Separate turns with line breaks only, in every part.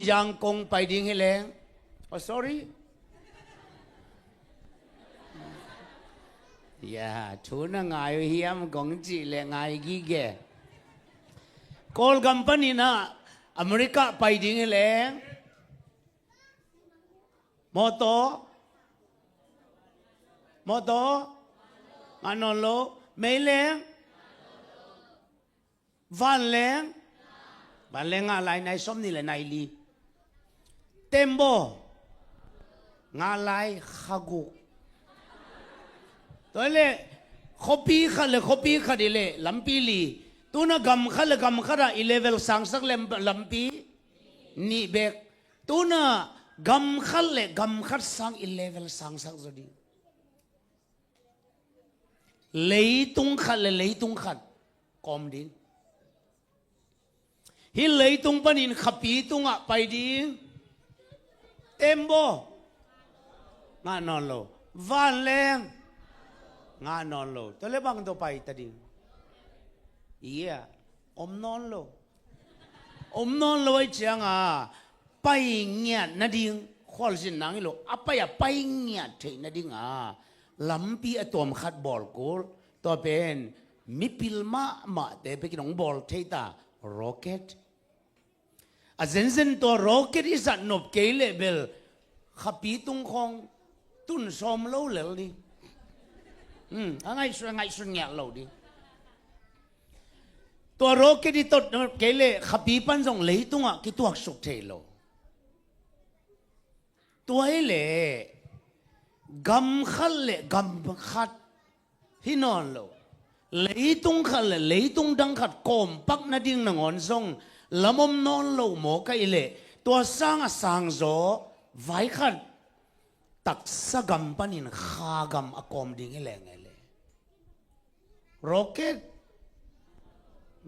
ยังคงไปดิ้งให้แรงoh sorry อย่าชูน่ะไงเฮียมกงจีเลงไงกี่แกคอลกัมปานีน่ะอเมริกาไปดิ้งให้แรงมอโตงานนโลไม่แรงวันแรงอะไรในสมนี่แหละในลีเต็มโบงาลายขกุตัวเล่ขบีขัดเลยขบีขัดเลยลำปีลีตัวน่ะกำขัดเลยกำขัดอีเลเวลสังสักเลมลำปีนี่เบกตัวน่ะกำขัดเลยกำขัดสังอีเลเวลสังสักจะดีเลยตุงขัดเลยเลยตุงขัดคอมดินฮิเลยตุงปนินขบีตุงอ่ะไปดิเต็มโบงานอนโลวันแรงงานอนโลตัวเล็บังตัวไปตัดิเอียอมนอนโลไอ้เจ้าอ่ะไปเงียนาดิงขอลสินนังโลอ่ะไปเงียเทนาดิงอ่ะลำปีอตัวมขัดบอลกูตัวเป็นมิพิลมาแต่เป็นน้องบอลเทตาร็อกเก็ตอาเซนตัวร็อกเก็ตอิสันนบเกลเลเบลขับปีตุงคงตุนซอมเล่าเลยดิไงส่วนเงี้ยเล่าดิตัวร็อกเก็ตที่ตดเกลเลขับปีปันส่งเลยตุงอ่ะคิดตัวสุกเทโลตัวเอเล่กำขัดเล่กำขัดที่นอนโลเลยตุงขัดเล่เลยตุงดังขัดกอมปักนาดิ่งนงอนส่งละมุมนอนโลหมอกไอเล่ตัวสร้างโซไว้ขัดตักสะกำปันินขากำอากอมดิ่งให้แรงไงเลยร็อกเก็ต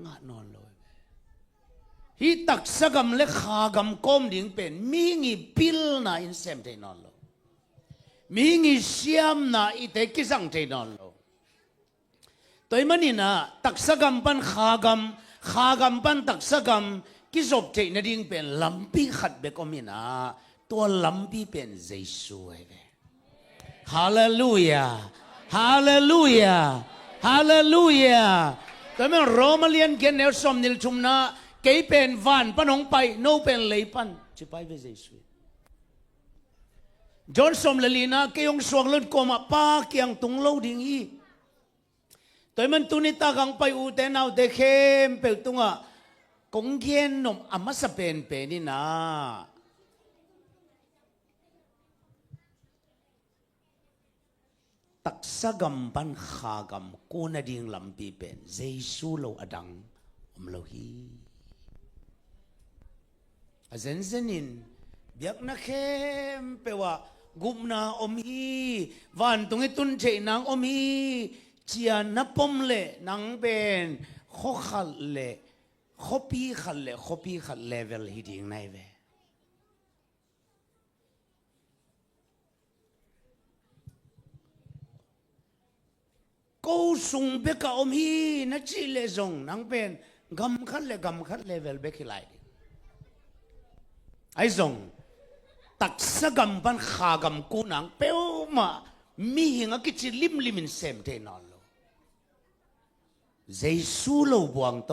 งานอนโลฮีตักสะกำเล็กขากำกอมดิ่งเป็นมีงี้พิลนาอินเซมเทนอนโลมีงี้เชียมนาอิเตกิสังเทนอนโลตัวมันนี่นะตักสะกำปันขากำปันตักสะกำกิจบเทนดิ่งเป็นลำปีขัดเบกอมินาตัวลำปีเป็นเยซูเองฮาเลลูยาแต่เมื่อโรมาเลียนเกนเนลสมนิลชุมนาเกยเป็นวันปนองไปโนเป็นเลยปันจะไปเวเยซูจอนสมเลลีนาเกยองสวงลุดกมาปาเกียงตุงโลดิ่งอีแต่มันตุนิตากังไปอูเตนเอาเตเข้มเปิลตุงอ่ะกงเกียนนมอามาสเป็นนี่นะตักสะกำปันขากำกูนาดิ่งลำปีเป็นเยซูโลอดังโลฮีอาเซนนินเบียกนักเข้มเปว่ากุมนาอมฮีวันตรงนี้ตุนเจนางอมฮีเจียนับปมเล่นางเป็นข้อขัดเล่ข้อปีขัดเลเวลฮีดิ่งในเวกูส่งเบกอมฮีนัดจิเลซงนางเป็นกำขัดเลเวลเบกิไลไอ้ซงตักสะกำปันขากำกูนางเป้วมามีหิงกิจลิมอินเซมเทนอลโลเยซูโลบวงโต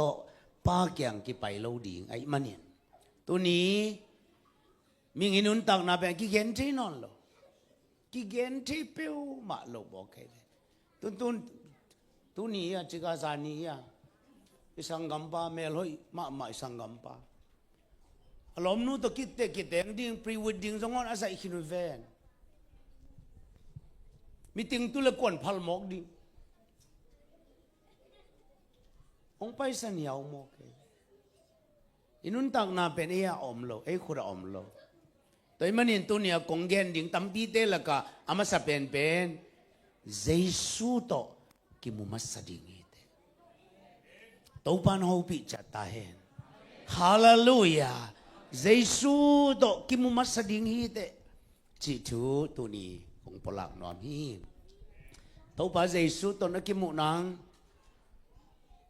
ปาเกียงกิไปโลดิ่งไอ้มันเนี่ยตัวนี้มีเงินุนตักนาเป็นกิเกนเทนอลโลกิเกนเทเป้วมาโลบอกแค่ตัวนี้อ่ะจิกาซานีอ่ะสังกัมปาเมลอยมาสังกัมปาลมนู้ตัวคิดเองดิ่งพรีวดดิ่งสงวนอาศัยคินุเวนมีติงตุเลกวนพัลมอกดิ่งองไปสัญญาอมอกอินุนตักนาเป็นเอียอมโลขุระอมโลตัวมันเห็นตัวเนี่ยกงเกนดิ่งตั้มปีเตละกะอามาสะเป็นเยซูโตกิมุมัสดิงเตตัวปันหูปิจัตตาเห็นฮาเลลูยาเยซูโตกิมุมัสดิงเตจิตูตัวนี้คงพลักนอมฮีตัวปันเยซูโตนักกิมุนัง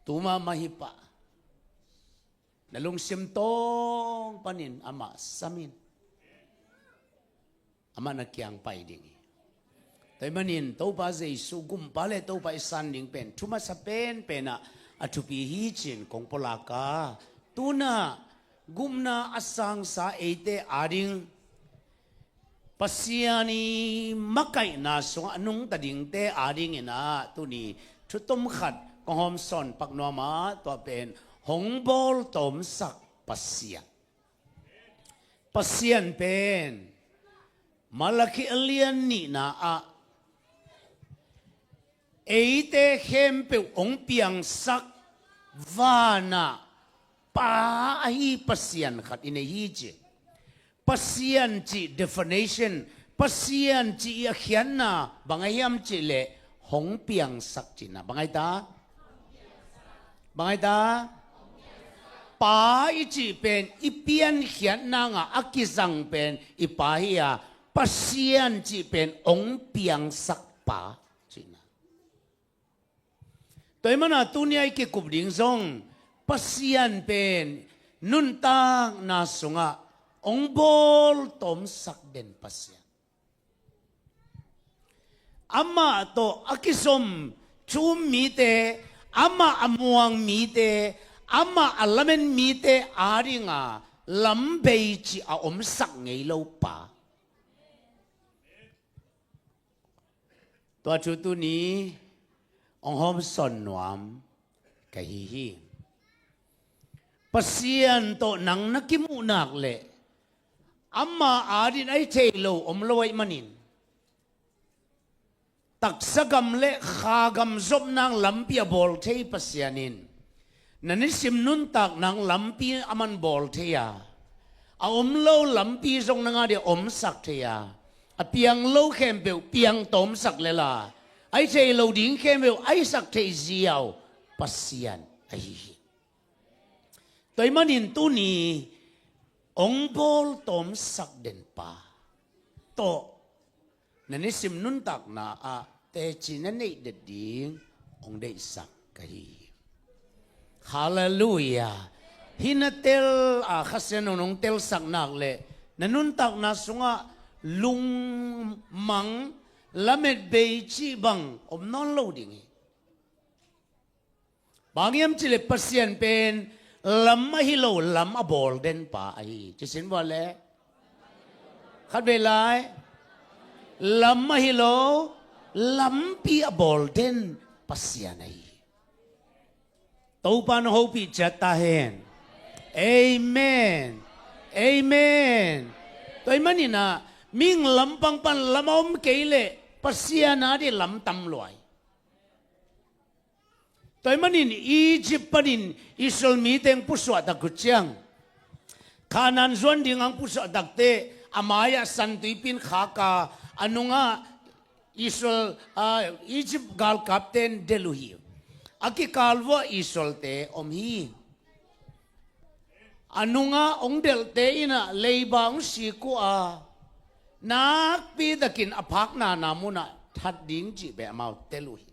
ตัวมาฮิปะ nalung simtong panin ama samin ama nakyang pai ding tay manin to pa zai su gum pale to pa isan ding pen thuma sa pen pena atupi hi chin kong polaka tuna gumna asang sa ete ading pasiani makai na so anung tading te ading ina tuni thutom khat kong son paknoma to pen hongbol tom sak pasian pen malaki alian ni na a ete hempe ong piang sak vana pa ai pasian khat ine hi che pasian chi definition pasian chi a khian na bangayam chi le hong piang sak chi na bangai ta pa ichi pen ipian khian na nga akizang pen ipahia pasian chi pen ong piang sak pa chi na toy mana tunia ke kubding zong pasian pen nun tang na sunga ong bol tom sak den pasian ama to akisom chum mi te ama amuang mi te ama alamen mi te aringa lambei chi a om sak ngei lo paตัวชุดตัวนี้องหอมสอนนวมกะฮีฮีปัสยันโตนังนักกิมูนักเละอัมมาอาดินไอเทโลอมลอยมันินตักสกำเละขากำซบนางลำปีบอลเทปัสยานินนันนิสิมนุนตักนางลำปีอามันบอลเทียอาอมโลลำปีทรงนางเดียอมสักเทียa piang lo khem pe piang tom sak lela ai chei lo ding khem pe ai sak thei ziaw pasian ai toy manin tu ni ong bol tom sak den pa to nani sim nun tak na a te chinan nei de ding ong dei sak kai hallelujah hinatel a khasen nong tel sak nak le nanun tak na sunga lung mang lamet bei chi bang om non loading bangyam chile pasien pen lam mahilo lam abol den pa ai chisin wale khat be lai lam mahilo lam pi abol den pasien ai to pan ho pi chata hen amen amen toy manina ming lam pang pan lamom keile pasiana di lam tam loy toy manin Egypt panin Israel mi teng puswa da kuchang kanan zon ding ang puswa dakte amaya santuipin khaka anunga Israel Egypt gal captain deluhi aki kalwa Israel te omhi anunga ongdel te ina leibang siku a nak pi dakin apak na namuna that ding ji be amau teluhi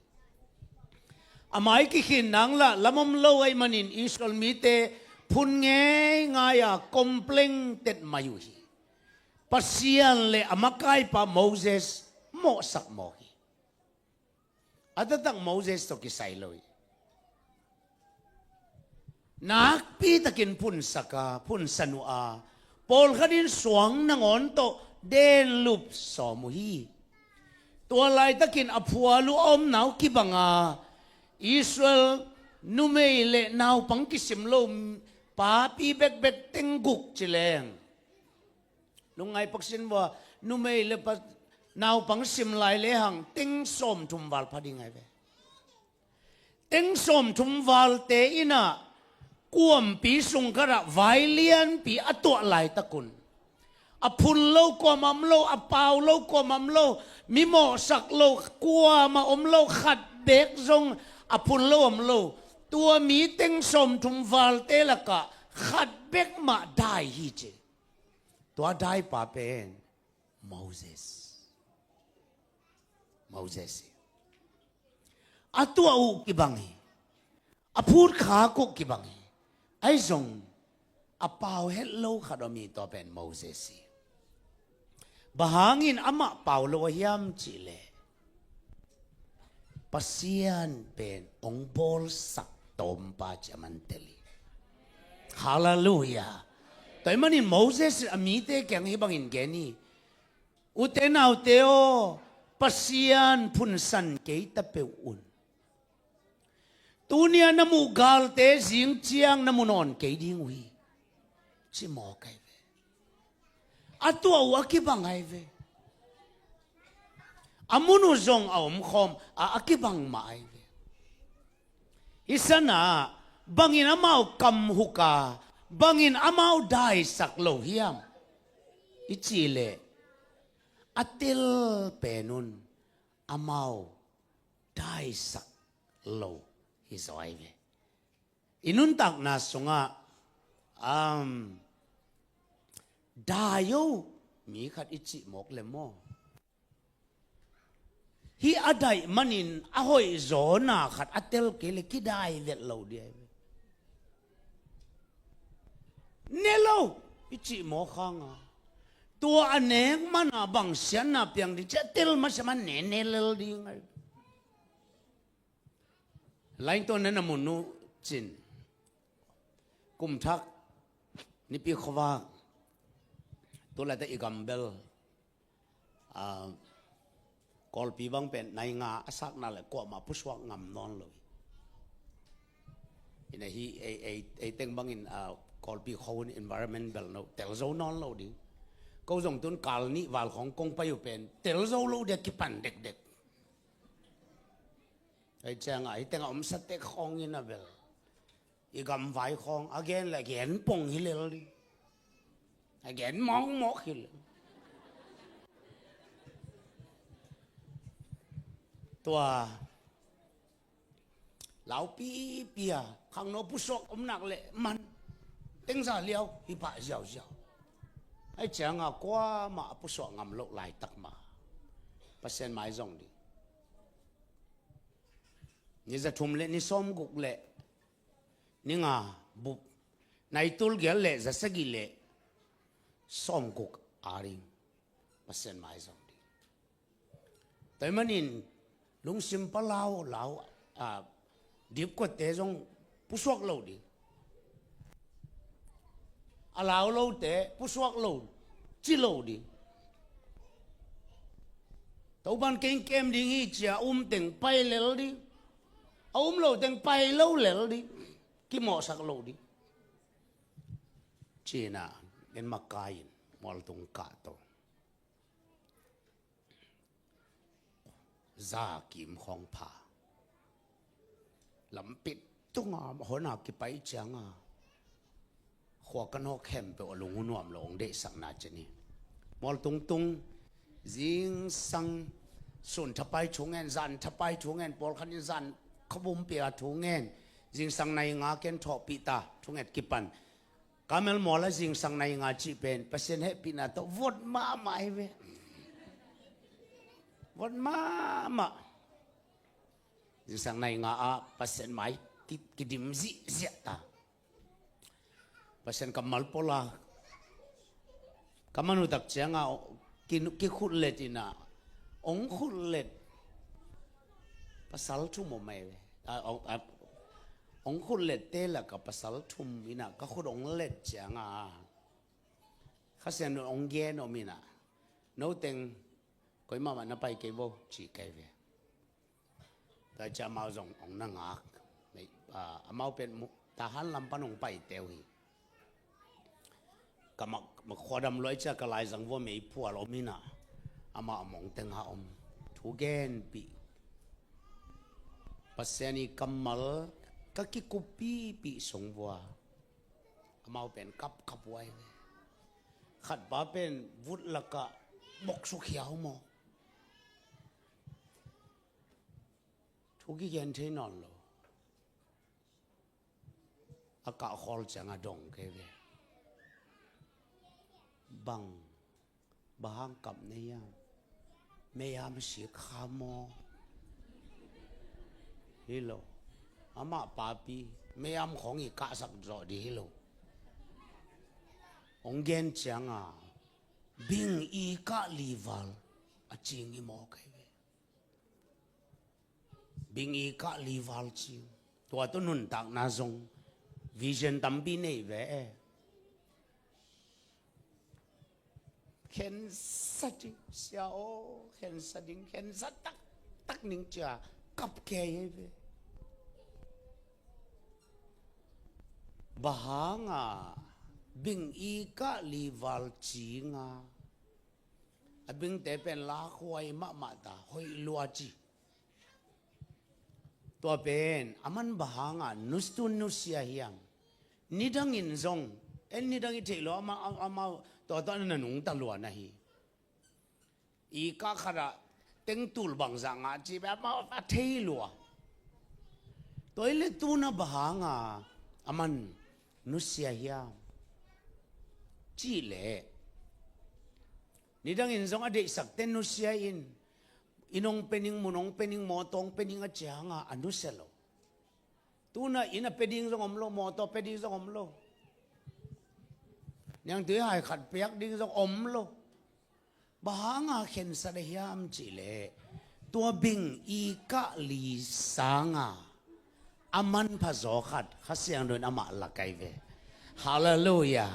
amai ki khin nangla lamom lo ai manin Israel mi te phun nge ngaya kompleng tet mayuhi pasian le amakai pa Moses mo sak mo hi atatang Moses to kisai loi nak pi takin phun saka phun sanua pol khanin suang nangon to den lup somuhi tua lai takin aphualu om nau kibanga Israel numei le nau pangkisim lo pa pi bek bek tengguk chileng lungai paksin wa numei le pa nau pangsim lai le hang teng som thumwal phadingai ve teng som thumwal te ina kuam pi sungkara vailian pi atwa lai takun a phun lo ko mam lo a pau lo ko mam lo mi mo sak lo kwa ma om lo khat bek zong a phun lo om lo tua mi teng som thum wal te la ka khat bek ma dai hi che tua dai pa pen Moses a tua u ki bangi a phur kha ko ki bangi ai zong a pau het lo khadomi to pen Moses bahangin ama Paulo hiam chile pasian pen ong bol sak tom pa chamanteli hallelujah toy manin Moses amite kyang hibangin geni utenaw teo pasian punsan ke tapeun tunia namu galte jing chiang namunon ke ding wi chi mo kai ve atua wa ki bangai ve amunu zong aum khom a akibang mai ve isana bangin amau kam huka bangin amau dai sak lo hiam ichile atil penun amau dai sak lo hisoi ve inun tak na sunga dayo mi khat ichi mok le mo hi adai manin ahoi zona khat atel kele kidai vet lo dia nelo ichi mo khanga tua aneng mana bang sian na piang di chatel ma sama nenel di ngai lain to na munu chin kum thak ni pi khwa to la ta igambel kol pi bang pen nai nga asak na le ko ma puswak ngam non lo ina hi ei teng bang in kol pi khon environment bel no tel zo non lo di câu dòng tuấn cào ni vàoของกงไปอยู่เป็นเตลโซโลเด็กกิปันเด็กไอ้เจ้าไอ้แต่งอมสเต็กของยินะเบลอีกำไฟของอาเกนละเกนปงฮิเลลดิอาเกนมองมอกฮิเลตัวเหล่าปีเปียข้างโน้ผู้สกอมหนักเลยมันเต็งซาเลียวฮิปะเจ้าไอ้เจ้าก็มาผู้สกงำโลกลายตักมาเปอร์เซ็นต์ไม้จงดินี่จะทุ่มเละนี่ซ้อมกุกเละนี่งาบุบในตุลเกลเละจะสกิเละซ้อมกุกอาริงเปอร์เซ็นต์ไม้จงดิแต่มันนี่ลุงซิมปะเหลาดิบก็เตะจงผู้สกโลดิเหลาโลเตะผู้สกโลจิโลดิตัวบ้านเก่งเกมดิ้งอีเจ้าเต็งไปเลลดิโลเต็งไปเลวเลลดิกี่หมอสักโลดิจีน่าเงินมาไกลมอลตงกาโตซากิมของผาลำปิดตุ้งหัวหน้ากี่ไปจังขวากันหอกแคมไปลุงหุ่นวมลงเดสังนาจนี่มอลตุงจิงสังส่วนทับไปชงเงินจันทับไปชงเงินปอลขันจันขบุมเปียชงเงินจิงสังในงาเกนทอปีตาชงเงินกิปันกาเมลมอลและจิงสังในงาจีเป็นเปอร์เซ็นต์ให้ปีนาโตวดมาไม่เว้วดมาจิงสังในงาเปอร์เซ็นต์ไม่กิดิมซิเสียตาเปอร์เซ็นต์กับมัลโปลากำมนุตักเชียงกิขุดเล็ดนะองขุดเล็ดภาษาทุ่มไม่เว้องขุดเล็ดเตละกับภาษาทุ่มมินะก็ขุดองเล็ดเชียงข้าเสียนองเกนอมินะโน้ตเต็งก็มามันไปเก็บโบจีเก็บเว้แต่จะมาส่งองนั่งไม่มาเป็นทหารลำปนองไปเตียวก็มาขวดำลอยจะกลายสังว่าไม่พัวเราไม่น่ะอามามองเต็งหาทุกเกนปีปัสเซนีกัมมัลก็กิคุปีสงวัวอามาเป็นกับไว้ขัดบ้าเป็นวุฒิละก็บกสุขยาวมอทุกเกนเทนอนโลอากาศฮอลจังดงเกเวบังบางกับเนียไม่ยามเสียขามอฮิโลอามาปาปีไม่ยามของอีกกะสักจอดีฮิโล ông gen chang à bing i ka lival a ching i mo kai ve bing i ka lival chi tua to nun tak na zong vision tam bi nei ve khen sati xiao khen sading khen sat tak ning cha kap ke ve bahanga bing i ka lival chi nga a bing te pen la khoi ma ta hoi lua chi to pen aman bahanga nustun nusia hiam nidang in zong en nidang i thelo ama to na nung ta lua na hi i ka khara teng tul bang za nga chi ba ma a thei lua toile tu na bahanga aman nusia hiam chi le nidang in zong ade sak ten nusia in inong pening munong pening motong pening a changa anuselo tuna ina peding zong omlo moto peding zong omlo nyang tu hai khat piak ding zong omlo bahanga khen sa de hiam chi le tua bing i ka li sanga aman pha zo khat khasiang don ama la kai ve hallelujah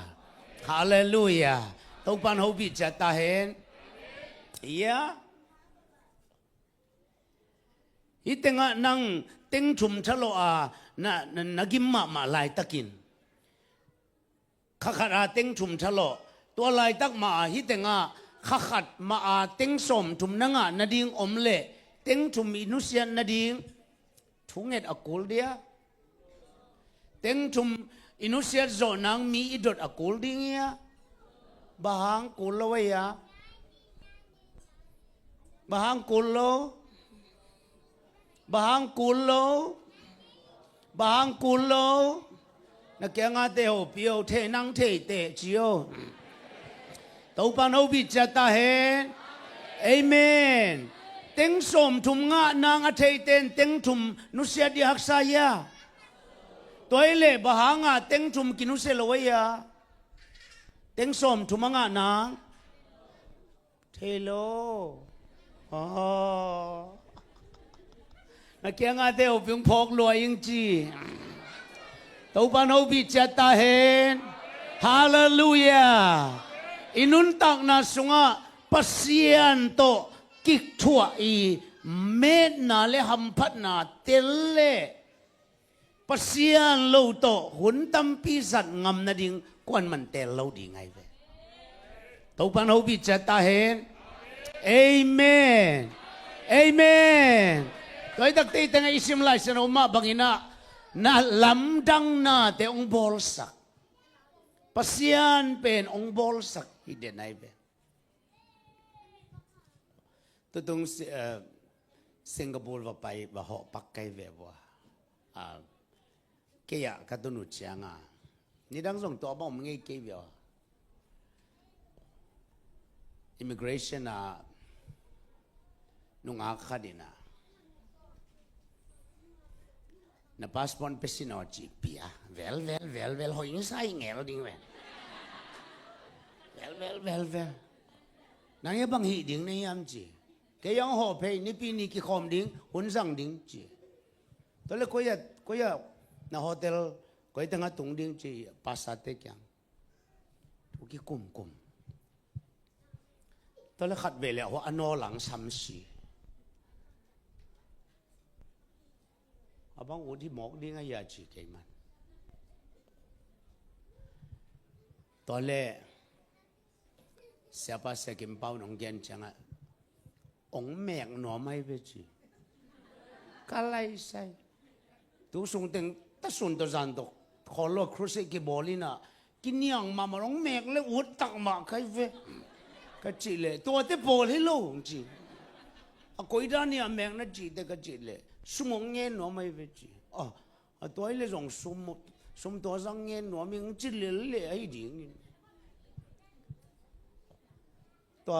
hallelujah tông pan hậu bị chặt ta hen yeah hi tenga nang teng chum chalo a na gim ma lai takin khakhat teng chum chalo tua lai tak ma hi tenga khakhat ma a teng som chum nanga nading omle teng chum inusian nading thunget akul dia teng chum inusian zo nang mi idot akul ding ya bahang kulo ya bahang kulo bahang kulo bahang kulo na kya nga te ho pio the nang the te chio tau pan ho bi cha ta hen amen teng som thum nga nang a thei ten teng thum nu sia di hak sa ya toile bahanga teng thum kinu se lo ya teng som thum nga nang hello na kya nga te ho pyong phok lo ying chi tau pan ho bi cha ta hen hallelujah inun tak na sunga pasian to kik thua i met na le ham phat na telle pasian lo to hun tam pi sat ngam na ding kwan man tel lo di ngai ve tau pan ho bi cha ta hen amen amen toy tak te tanga isim lai sa uma bangina na lamdang na te ong bolsak pasian pen ong bolsak hidenai be tutung Singapore va pai va ho pakai ve wa kaya katunu changa ni dang song to ba ngai ke bia immigration nunga khadina na passport pesino chi pia vel ho ing sai ngel ding ve vel nang ye bang hi ding nei am chi ke yang ho pe ni pi ni ki khom ding hun sang ding chi to le ko ya na hotel ko tanga tung ding chi pasate kyang tu ki kum to le khat ve le ho ano lang sam si abang wo di mok ding a ya chi ke man to le siapa sekim pau nong gen changa ong mek no mai ve chi kalai sai tu sung teng ta sun to zan to kholo cruise ki bolina kinyang ma marong mek le ut tak ma kai ve ka chi le to te bol hi lo chi a koi da ni a mek na chi te ka chi le sumong nge no mai ve chi a toy le jong sum to sang nge no ming chi le ai ding to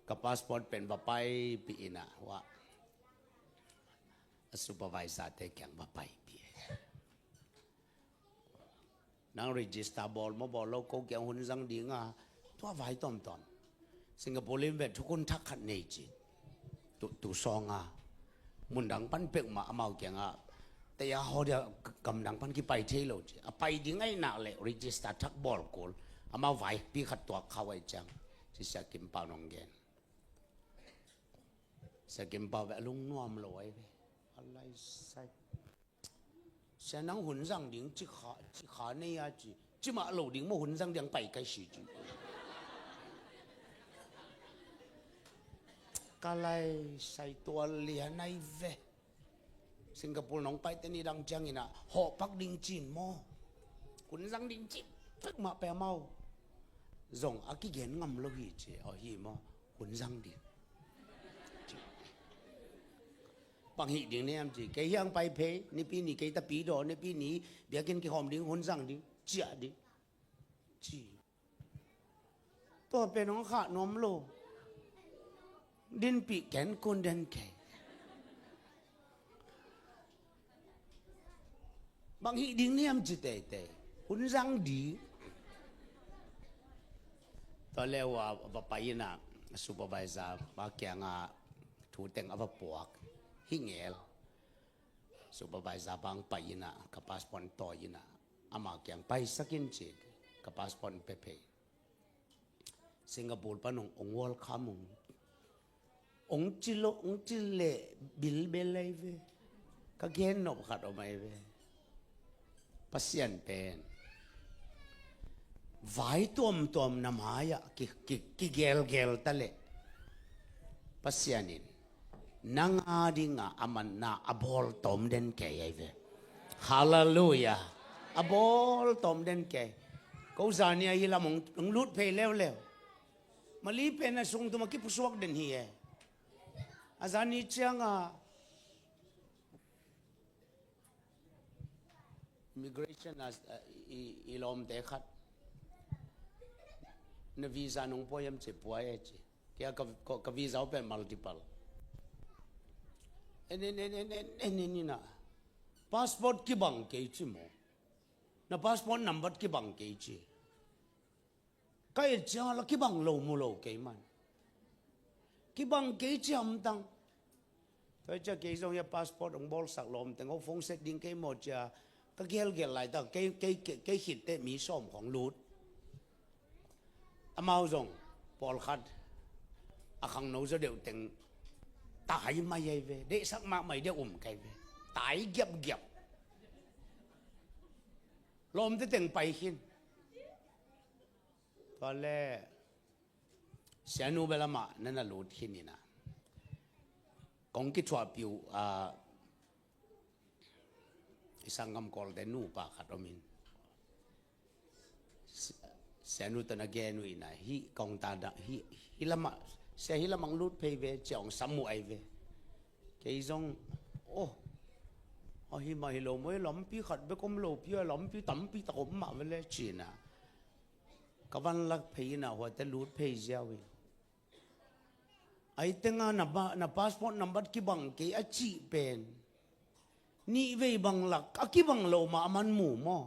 ka passport pen ba pai pi ina wa supervisor te kyang ba pai pi นังรีจิสตาบอลมาบอลเราเขาเกี่ยวหุ่นสังดีงาตัวไว้ตอมสิงคโปร์เล่นแบบทุกคนทักขัดในจีตุซองมุนดังปันเป็กมาเอามาเกี่ยงแต่ยาเขาเดียกำลังปันกี่ไปเที่ยวจีไปดิ้งไอ้หนักเลยรีจิสตาทักบอลกูเอามาไว้พี่ขัดตัวเขาไว้จังที่จะกินเปล่าน้องแกนจะกินเปล่าแบบลุงนวมลอยไปอะไรใส่เสียนังหุ่นสังดิ้งจีขาเนี่ยจีมาหลูดิ้งมาหุ่นสังดิ้งไปไกลสิจีก็เลยใส่ตัวเลียในเวสิงคโปร์น้องไปแต่นี่ดังจังอินะหอปักดิ้งจีนโม่หุ่นสังดิ้งจีนพักมาแปลเมาส่งอากิเกนงำลูกฮีเจเอาฮีโม่หุ่นสังดิ้งบางฮีดิ้งเนี่ยมจีแกยังไปเพนี่ปีนี้แกตะปีดอนี่ปีนี้เดี๋ยวกินกี่หอมดิ้งหุ่นสังดิ้งเจียดิ้งจีตัวเป็นน้องขาดนมโลดินปีแกนคนเดินแก่บางทีดิ้งเนี่ยมันจะแต่หุ่นสังดีตอนแรกว่าไปนะซูเปอร์วิเซอร์มาแกงถูแต่งเอาปวกหิ้งเอลซูเปอร์วิเซอร์บางไปนะกับพาสปอร์ตต่อยนะอามาแกงไปสักินจีกับพาสปอร์ตเป๊ะสิงคโปร์ปนองวอลขามุงองจิโลองจิเลบิลเบลเลยเวก็เกนนบขัดออกมาเวปัสยันเป็นไว้ตัวมน้ำหายกิเกลตะเลปัสยันินนังอาดิงอามันนาอบอลตอมเดนแก่เวฮาเลลูยาอบอลตอมเดนแก่กูสานี่ยละมงลุดเพลแล้วมาลีเป็นส่งตัวมาคิดผู้สวกเดนเฮียอาจารย์นี่เจ้าimmigrationอีลอมเตะขัดในวีซ่านุ่งพอยมเจ็บป่วยจีแกกับวีซ่าเป็น multiple นี่นะ passport กี่บังเกจิโมนะ passport number กี่บังเกจิก็ยังจ้าละกี่บังโลมูโลเกมันกี่บังเกจิอัมตังถ้าจะเกจงยา passport องบอลสักลมแต่เขาฟงเซตดิ้งเกหมดจะก็เกลไหลแต่เกหิดเตมีส้มของลูดอามาจงปอลคัดอาขังโนจะเดี๋ยวแต่งตายไม่ยัยเวเด็กสักมากไม่ได้ไกเวตายเก็บลมจะแต่งไปขินตอนแรกเสียนูเบลมานั่นน่ะลูดขินนี่นะกองกิจวัตรปิวสังคมกอลเดนูปากขัดอมินเสียนูตนะแกนุยนะฮิกองตาดฮิละมาเสียฮิละมังลุดเพย์เวจองสมุไอเวเกยจงโอ้ฮิมาฮิโลมวยล้อมปีขัดเบกอมโลปีล้อมปีตั้มปีตะอมมาเวลจีน่ะกวันลักเพย์นะหัวแต่ลุดเพย์เจ้าวิไอเต็งนะพาสปอร์ตนัมเบอร์กี่บังเกยอจีเป็นนี่เวบังลักอากิบังโลมามันหมู่มั่ว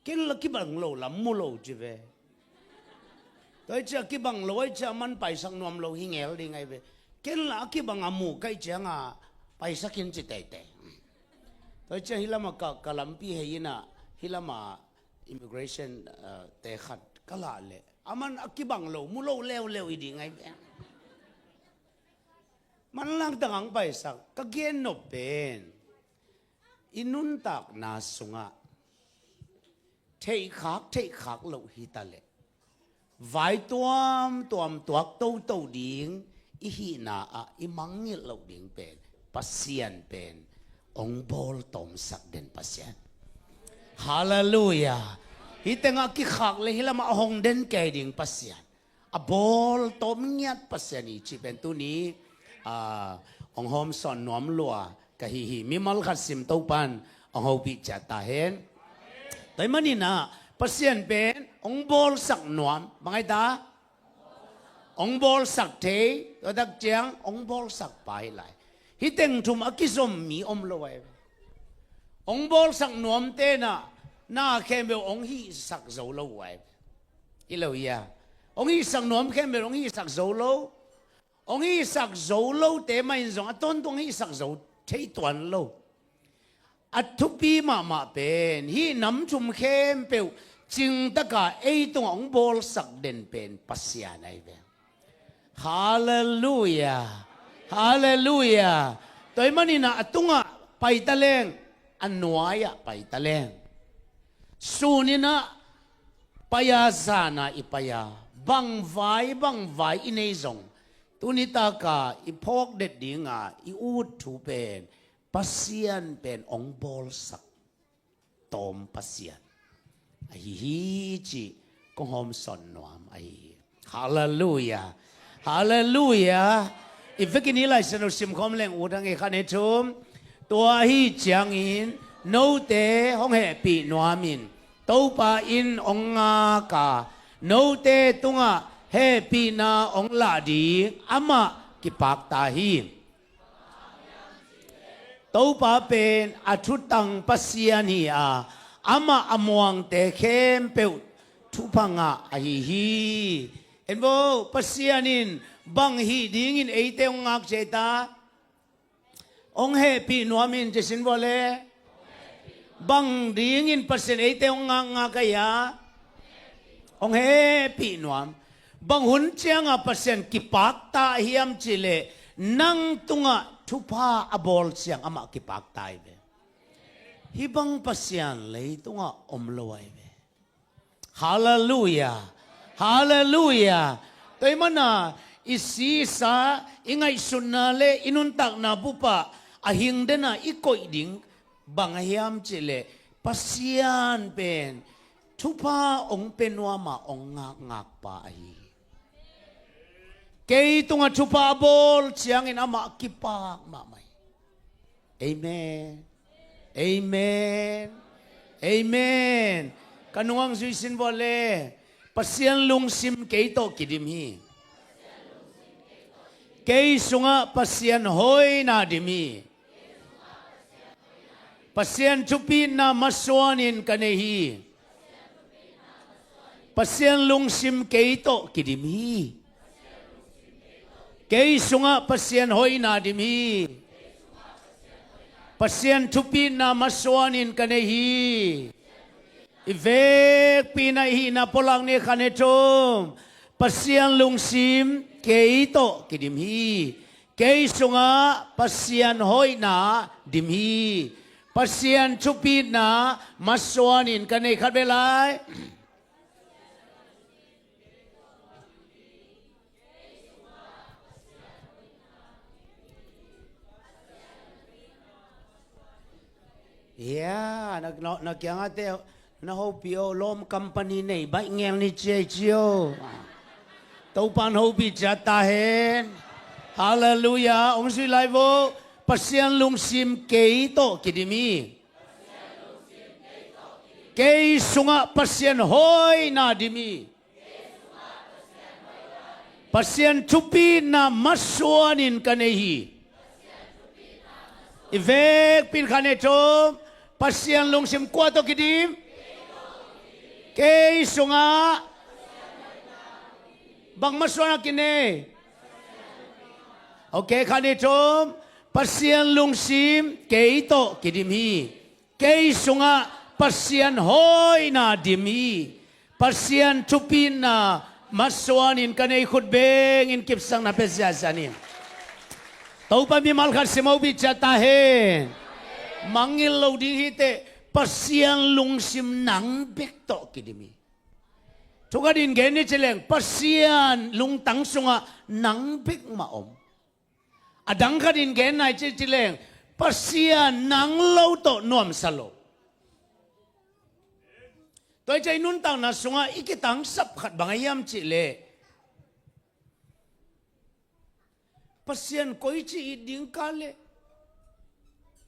เกลักกิบังโลละมูโลจีเวแต่จะกิบังโลไอ้จะมันไปสักนวมโลหิงเอลดีไงเวเกลักกิบังอามูใกล้จะงาไปสักกินจิตแต่แต่จะฮิลามากัลัมปีเฮียนะฮิลามา immigration แต่ขัดกะลาเล่อามันอากิบังโลมูโลเลวอีดีไงเวมันลังต่างไปสักก็เกนนบเป็นอินุนตักนาสุงะเทคักโลหิตาเลไว้ตัวโตดิ่งอิหินาอิมังเงโลดิ่งเป็นปัสยานเป็นองบอลตอมสักเด่นปัสยานฮาเลลูยาฮิตงะกิคักเลยฮิลามาหงเด่นแก่ดิ่งปัสยานบอลตอมเงียดปัสยานีจีเป็นตัวนี้องหอมสอนนวมลัวกะฮิมีมัลขัดสิมตุปันองหอบิจัตตาเห็นแต่มันนี่นะปัสยันเป็นองบอลสักนวมบางไอ้ตาองบอลสักเทตัวดักเจียงองบอลสักไปไหลฮิเต็งทุมอกิสมมีอมลอยองบอลสักนวมเตนะ น่าเข้มเบลองฮีสักโซโลไว้อีโลยาองฮีสักนวมเข้มเบลองฮีสักโซโลองฮีสักโซโลเตไม่ส่งต้นตรงฮีสักโซใช้ตัวนโลอัดทุกปีมาเป็นฮีน้ำชุมเข้มเปลจึงตะกาไอตรงองบอลสักเด่นเป็นปัสยาในเบลฮาเลลูยาฮาเลลูยาตัวมันนี่นะตุงะไปตะเลงอันนวายะไปตะเลงสูนี่นะปยาซานาอิปยาบังไว้อินเอซงตุนิตากาอิพอกเด็ดดิงาอิอูดถูเป็นปัสยานเป็นองบอลสักตอมปัสยานไอฮีจิกงหอมสอนนวมไอฮาเลลูยาฮาเลลูยาอีกฟิกินี้ไลสนุสิมคอมเลงอูดังเอคันเอชุมตัวฮีเจียงอินโนเตห้องเฮปีนวามินตัวปาอินองงากาโนเตตุงะเฮปีนาองลาดีอามากิปากตาฮีตัวปาเป็นอัชุตังปัสยานีอาอามาอมวงเตเข้มเปวทุพังะไอฮีเอ็นโบปัสยานินบังฮีดิ้งอินเอเตองงักเจตาองเฮปีนวามินจะสินโบเลบังดิ้งอินปัสยานเอเตองงักงากยาองเฮปีนวามบังหุนเจียงปัสยานกิปากตาฮิยมจิเลนังตุงะทุพาอบอลเสียงอามากิปากตายเบฮิบังปัสยานเลยตุงะอมลอยเบฮาเลลูยาฮาเลลูยาตัวมันน่ะอิสิสาอิงไงสุนนาเลอินุนตักนาบุปะอาหิงเดน่ะอีกอยดิ่งบังฮิยมจิเลปัสยานเป็นทุพาองเป็นวามาองงักปาอีเกยตุงะทุพาบอลเสียงอินอามากิปากมาไม่เอเมนเอเมนเอเมนกันวงสุสินบอเลปัสยานลุงซิมเกยโตกิดิมฮีเกยสุงะปัสยานหอยนาดิมีปัสยานชุปีนามัสวานินกันเฮีปัสยานลุงซิมเกยโตกิดิมฮีเกยสุงะปัสยานหอยนาดิมีปัสยานชุปีนามัสวานินกันเฮีอีเวกปีนาฮีนาพลังเนขันเนชมปัสยานลุงซิมเกยโตกิดิมฮีเกยสุงะปัสยานหอยนาดิมฮีปัสยานชุปีนามัสวานินกันเนขัดเวลานักยังอาเตอนะฮูปิโอลมคัมปานีนี่ใบเงี้ยนี่เจียวตัวปันฮูปิจัตตาเห็นฮาเลลูยาองค์สุไลโวปัสยานลุงซิมเกยโตกิดิมีเกยสุงะปัสยานหอยนาดิมีปัสยานชุปีนามัสวานินกันเอฮีอีเวกปินขันเอชมปัสยานลุงซิมกัวโตกิดิมเกยสุงะบังมัสวานากินเนโอเคขันเอชมปัสยานลุงซิมเกยโตกิดิมฮีเกยสุงะปัสยานหอยนาดิมฮีปัสยานชุปีนามัสวานินกันเอขุดเบงอินกิบสังนาเปซยาซานิตัวปมีมัลขัดเสมาบิจัตตาเฮมังอิลโลดีฮิเตปัสยานลุงซิมนังเบกโตกิดิมีทุกดินเกณฑ์นี่เจริญปัสยานลุงตังสุงะนังเบกมาอมอดังกดินเกณฑ์นายเจริญปัสยานนังโลโตนวมสโลตัวใจนุนตังนาสุงะอีกตังสับขัดบางยามจิเลปัสยานคอยจีดิ้งกาเล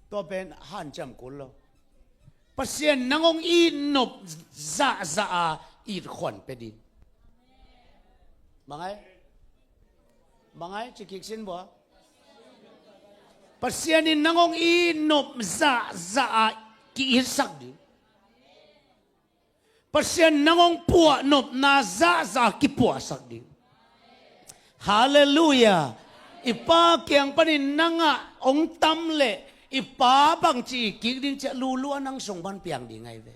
ตัวเป็นหันจำกุลปัสยานนางองอีนบซาอีดขวัญไปดินบางไงจะคิดสินบ่ปัสยานินนางองอีนบซากีสักดิ pasien nangong puwa nop na za kipuwa sakdi. Hallelujah. Ipa kiang panin nanga ong tamle ipa bang chi kigding cha luluan ang songban piang di ngay ve.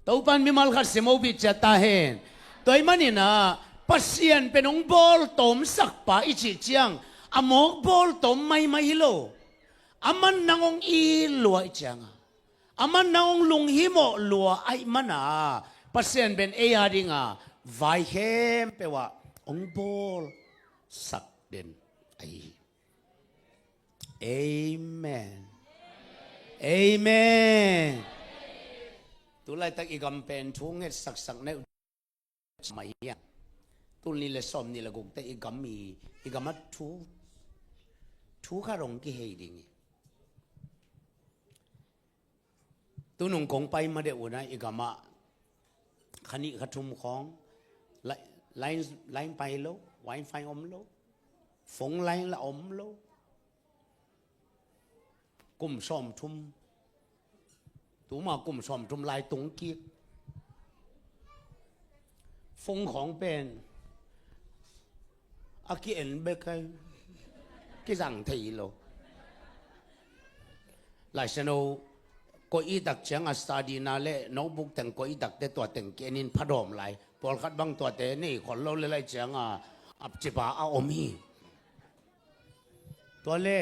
Taupan mi malkat simobi cha tahen. Toy manina pasien penong bol tom sakpa ichi chiang amok bol tom may mahilo. Aman nangong ilua ichanga. Aman nangong lunghimo lua ay mana. Pasien ben eyadi nga vai hem pewa ong bol sak din ay. Amen. Amen. Tulay tag igampen tunget saksak na maya. Tul nila som nila gugta igami igamat tu karong ki heiding. Tunong kong pay made una igama khani khatum khong line pay lo wine fine lo phóng line là lo cùng xòm thum tú mà cùng xòm thum lại tung kia phóngของเป็นอากิเอ็นเบกcái rằng thì lo lại xem đâu có ý đặc chẳng à study na lệ notebook từng có ý đặc đểตัวtừng cái nín phát đom lại Paul khát băngตัวแต่นี่คนเราเลยchẳng à áp chế bà à ôm hiตัวเล่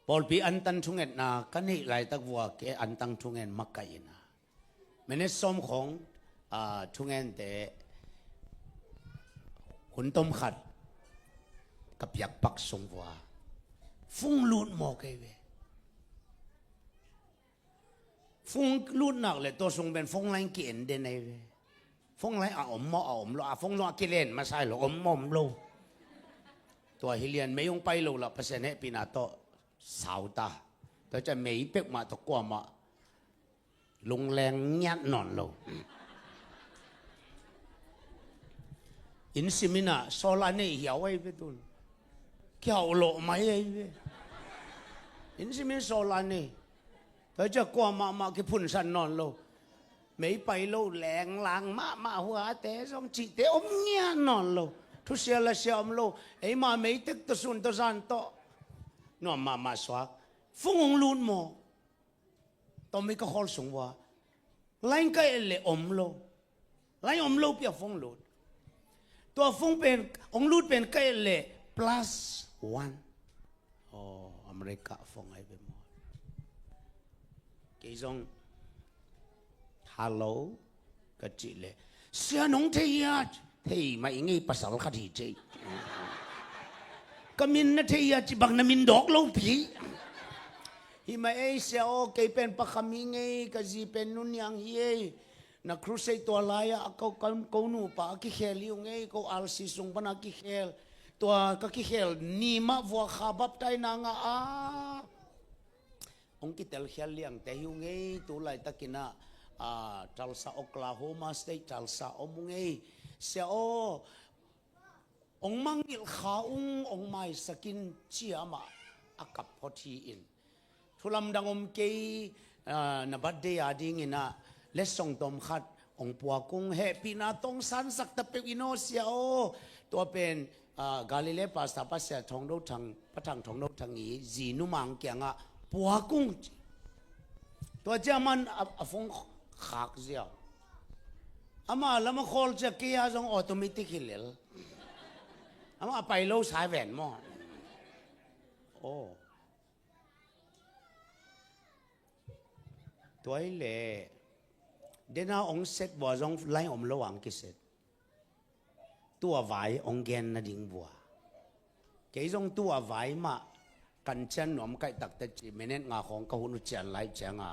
Paul pi an tan chung et na kan hi lai tak wa ke an tang chung en makai na mene somของchung en te hun tom khatกับyak pak song wa phung lut mo ke ve phung lut nak le to song ben phung lain ki en de nei ve phung lain a om mo a om lo a phung lo ki len ma sai lo om mom lo ตัวฮิเลียนไม่ยงไปโลละเปอร์เซ็นต์ปีนาโตสาวตาแต่จะไม่เป็กมาตะกัวมาลงแรงยัดนอนโลอินซิมินาโซลาเนียไว้ไปตุนเกี่ยวโลไม่ไอ้เว้อินซิมินโซลาเนีแต่จะกัวมาคิพุ่นสันนอนโลไม่ไปโลแรงลางมาหัวแต่สองจีเตอมเงี้ยนอนโลทุเสียละเสียมโลไอ้มาไม่ตึกตะสุนตะซันโตนอมาสวากฟงลุนโมตอมิก็ขอลสงว่าไล่ก็เอเลอมโลไล่อมโลเปียฟงลุนตัวฟงเป็นองลุนเป็นก็เอเล plus 1อ๋ออเมริกาฟงไอ้เบมอกี่จงฮัลโหลก็จีเลเสียน้องเทียที่มาอย่างงี้ภาษาคดีจีก็มินนะที่ยาจิบังนะมินดอกโลผีฮิมาเอเสียโอเกเป็นปะคำมิงไงก็จีเป็นนุ่นยังเย่นักครูใส่ตัวลายอะเขาหนูปะกิเคลิวไงเขาอัลซิซุงปนักกิเคลตัวก็กิเคลนี่มาวัวขาบับไตนางอาองกิเตลเขียเลี้ยงแต่หิวไงตัวไรตะกินะจัลซาโอคลาโฮมาสเตทจัลซาอมุงไงเสียโอองมังอิลขาองไม่สกินเชียมาอากับพอทีอินทุลำดังอมเกยนบัดเดียดิ้งนะเลสส่งตอมขัดองปัวกุ้งเฮปีนาตงสันสักตะเปวิโนเสียโอตัวเป็นกาลิเลปัสตาปัสเสียทองโดทังพระทังทองโดทังอีจีนุมังเกียงะปัวกุ้งตัวเจ้ามันฟงขากเสียอามาแล้วมาคอลจะเกียร์จงออโตเมติกฮิเลลอามาไปโลสายแหวนมอโอ้ตัวเล่เดน่าองเซตบัวจงไล่อมระหว่างกิเซตตัวไว้องเกนนาดิงบัวเกี่ยจงตัวไว้มากันเช่นหนุ่มไก่ตักตะจีเมเนตงาของกหุนุเจนไล่เจงา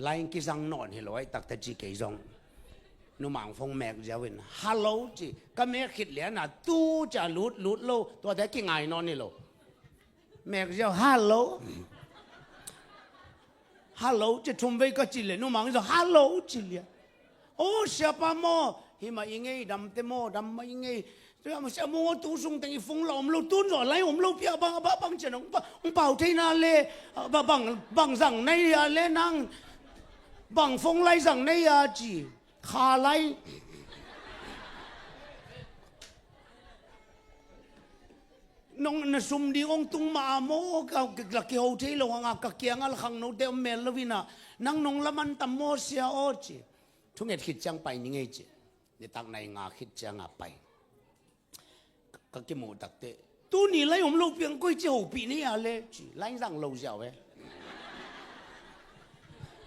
ไล่กิสังนอนเฮลอยตักตะจีเกี่ยจงนุ่มอ่างฟงแมกเจวินฮัลโหลจีก็แม่คิดเหลียนะตู้จะลุดโลตัวแต่กี่ไงนอนนี่โลแมกเจวฮัลโหลฮัลโหลจะทุ่มไปก็จีเลยนุ่มอ่างจะฮัลโหลจีเลยโอ้เสียปะโมฮิมายังไงดำเตโมดำมายังไงตัวมันเสียโมตู้ส่งแต่อีฟงหลอมโลตุ้นหล่อไล่อมโลเปียบังเจนองเป่าที่นาเล่บังสั่งในเล่นั่ง บังฟงไล่สั่งในยาจีขาไล่น้องน่ะสมดีองตุงมาโมกับกะเกียวที่เราหางกะเกียงอัลขังโนเดอเมลวินะนังนงละมันตามโมเสียโอจีทุกเอ็ดคิดจังไปนี่ไงจีในตักในงาคิดจังไปกะกิโมตักเตตัวนี้ไล่ผมลูกเพียงกุ้ยเจ้าปีนี้อะไรจีไล่สั่งเราเจ้าเว้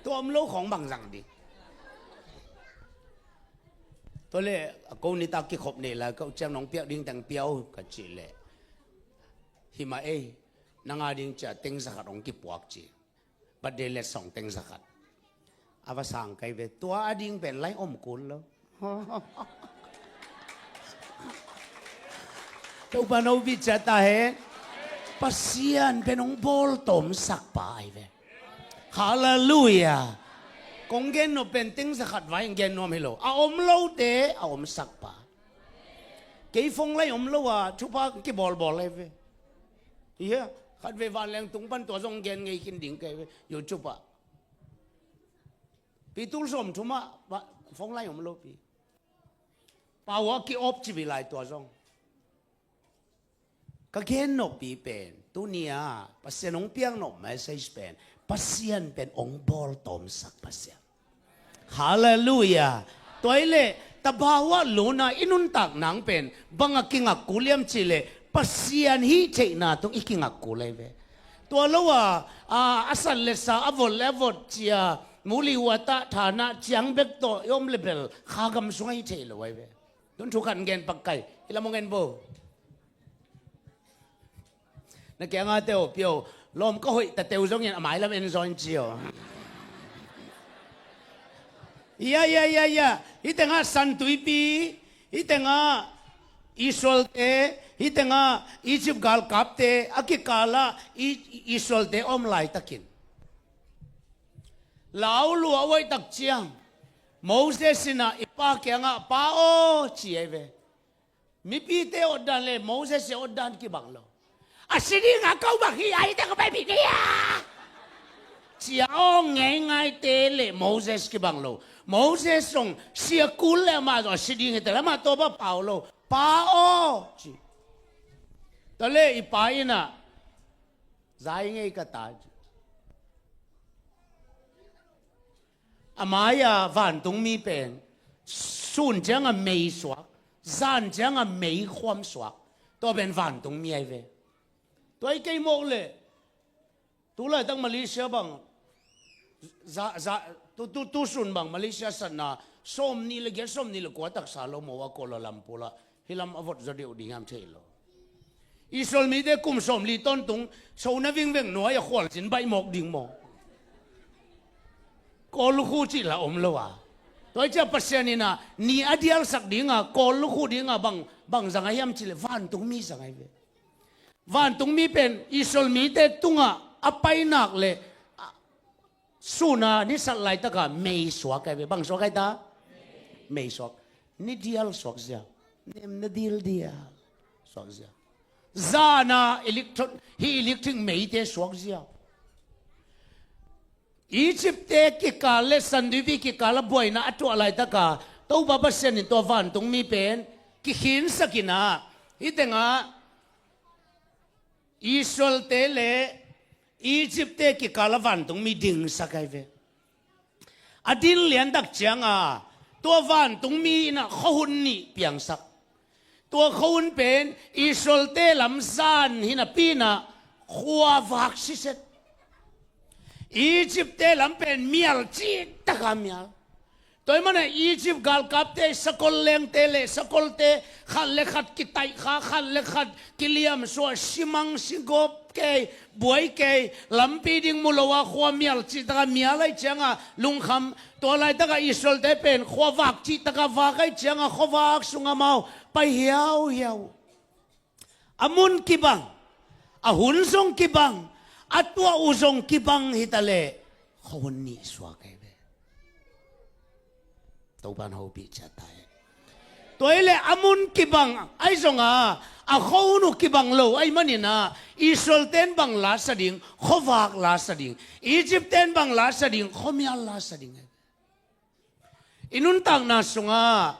ตัวผมลูกของบางสั่งดีตัวเล่กูนี่ตากิขบนี่แหละก็เจ้าน้องเปียกดิ้งแต่งเปียวก็จีเล่หิมะนางอาดิ้งจะเต็งสักองกิปวกจีบัดเดลสองเต็งสักอาภาษาไกลเวตัวอาดิ้งเป็นไล่อมกุลแล้วตัวปนเอาวิจัตาเหปัสยันเป็นองค์บอลตมสักไปเวฮาเลลูยากงเกนโนเป็นเต็งสักไว้เกนโนไม่รู้อาอมโลเตอาอมสักปะเกี่ยฟงไล่อมโลว่าชุบะกี่บอลเลยเวเฮียขัดเววานแรงตุงปันตัวทรงเกนไงกินดิ่งไกอยู่จุบะปีตุลสมทุมะฟงไล่อมโลปีป่าวกี่อบจีบิไลตัวทรงก็เกนโนปีเป็นตัวเนี้ยปัสยานองเปียงโนไม่ใช่เป็นปัสยานเป็นองค์บอลตอมสักปัสยานฮาเลลูยาตัวเล่ตบาวะลูน่าอินุนตักนังเป็นบังกิงกกุเลียมจิเลปัสยานฮีเจน่าต้องอิกิงกุเลยเวตัวละว่าอาศัยเลสาอวอลเลวอดเจียมูลิวัตฐานะจังเบกโตยอมเลเบลขากำสวยเทลไว้เวตุนทุกันเงินปักไก่อิละมงเงินโบนักแกงอาเตียวเปียวลมก็หอยแต่เตียวจงยังหมายแล้วเป็นซอนเจียวอีแต่งาสันตุยปีอีแต่งาอิสราเอลอีแต่งาอียิปต์กาลกับเตอากิกาลาอิสราเอลอมไลตะกินลาวลัวไว้ตักเจียงโมเสสนะอีปาแกงาปาโอเจียเวมีปีเตอดดันเลยโมเสสอดดันกี่บังโลอาศิริงาเก้าบักฮีไอแต่ก็ไม่ผิดเนี่ยเจ้าไงเตเลโมเสสกี่บังโลโมเสสส่งเสียกุลเลยมาตัวศิริงแต่ละมาตัวป้าเปาโลปาโอจีตอนเล่อีปายน่ะใจไงก็ตายอามายาวันตรงมีเป็นส่วนจังอ่ะไม่สวกจานจังอ่ะไม่ความสวกตัวเป็นวันตรงมีไอ้เวตัวไอ้เกี่ยมกเลยตัวเลยตั้งมาเลเซียบังตัวส่วนบังมาเลเซียสันนะส้มนี่เลยแกส้มนี่เลยกว่าตักสาโลโมว่าโกลาลัมพูละฮิลามอวดจะเดียวดีงามเทโลอิสราเอลมีได้กุมส้มลีต้นตุงโซนวิ่งหน่วยขวดจินใบหมกดิ่งหมกโกลูคู่จีละอมละวะตัวเจ้าปัสยานี่นะนี่อดีตสักดิ่งอ่ะโกลูคู่ดิ่งอ่ะบังสังไงยามจิเลวันตุงมีสังไงเววันตุงมีเป็นอิสราเอลมีได้ตุงอ่ะอภัยนักเลยสู้นะนี่สักหลายตะกะไม่สวกไอ้เวบังสวกไอ้ตาไม่สวกนี่เดียลสวกเสียนี่เดียลสวกเสียซานาอิเล็กทรอนฮีอิเล็กทริกไม่ได้สวกเสียอียิปต์เตกิกาเลสันดิวิกิกาลบวยนะตัวอะไรตะกะตัวบ้าเสนิตัววันตุงมีเป็นกิขินสักินะอีเตงะอิสราเอลเตเลอียิปต์เตกิกาลวันตุงมีดิ่งสักไอเวอดินเลียนดักเจียงอ่ะตัววันตุงมีนะเขาหุ่นนี่เปียงสักตัวเขาหุ่นเป็นอิสราเอลเตลำซานหินะปีนะขวาวักซิเซตอียิปต์เตลำเป็นเมียลจีตะกาเมียลตัวมันอียิปต์กาลกับเตสกอลเลงเตเลสกอลเตขันเลขัดกิไตขันเลขัดกิเลียมสัวชิมังสิกบเกยบวยเกยลำปีดิ่งมุลวะขวาเมียลจีตะกาเมียลไอเจียงอ่ะลุงคำตัวอะไรตะกาอิสราเอลเตเป็นขวาวักจีตะกาวักไอเจียงอ่ะขวาวักสุงาเมาไปเหี่ยวอามุนกิบังอาหุนทรงกิบังอัตัวอุซงกิบังฮิตาเลเขาวันนี้สวกไอ้เบตัวบ้านเขาพิจารณาตัวเอเลอามุนกิบังไอ้ทรงอาเขาหนุกิบังโลไอ้มันนี่นะอิสราเอลเต้นบังลาสดิ่งเขาวักลาสดิ่งอียิปต์เต้นบังลาสดิ่งเขามีอัลลาสดิ่ง inun tak na sunga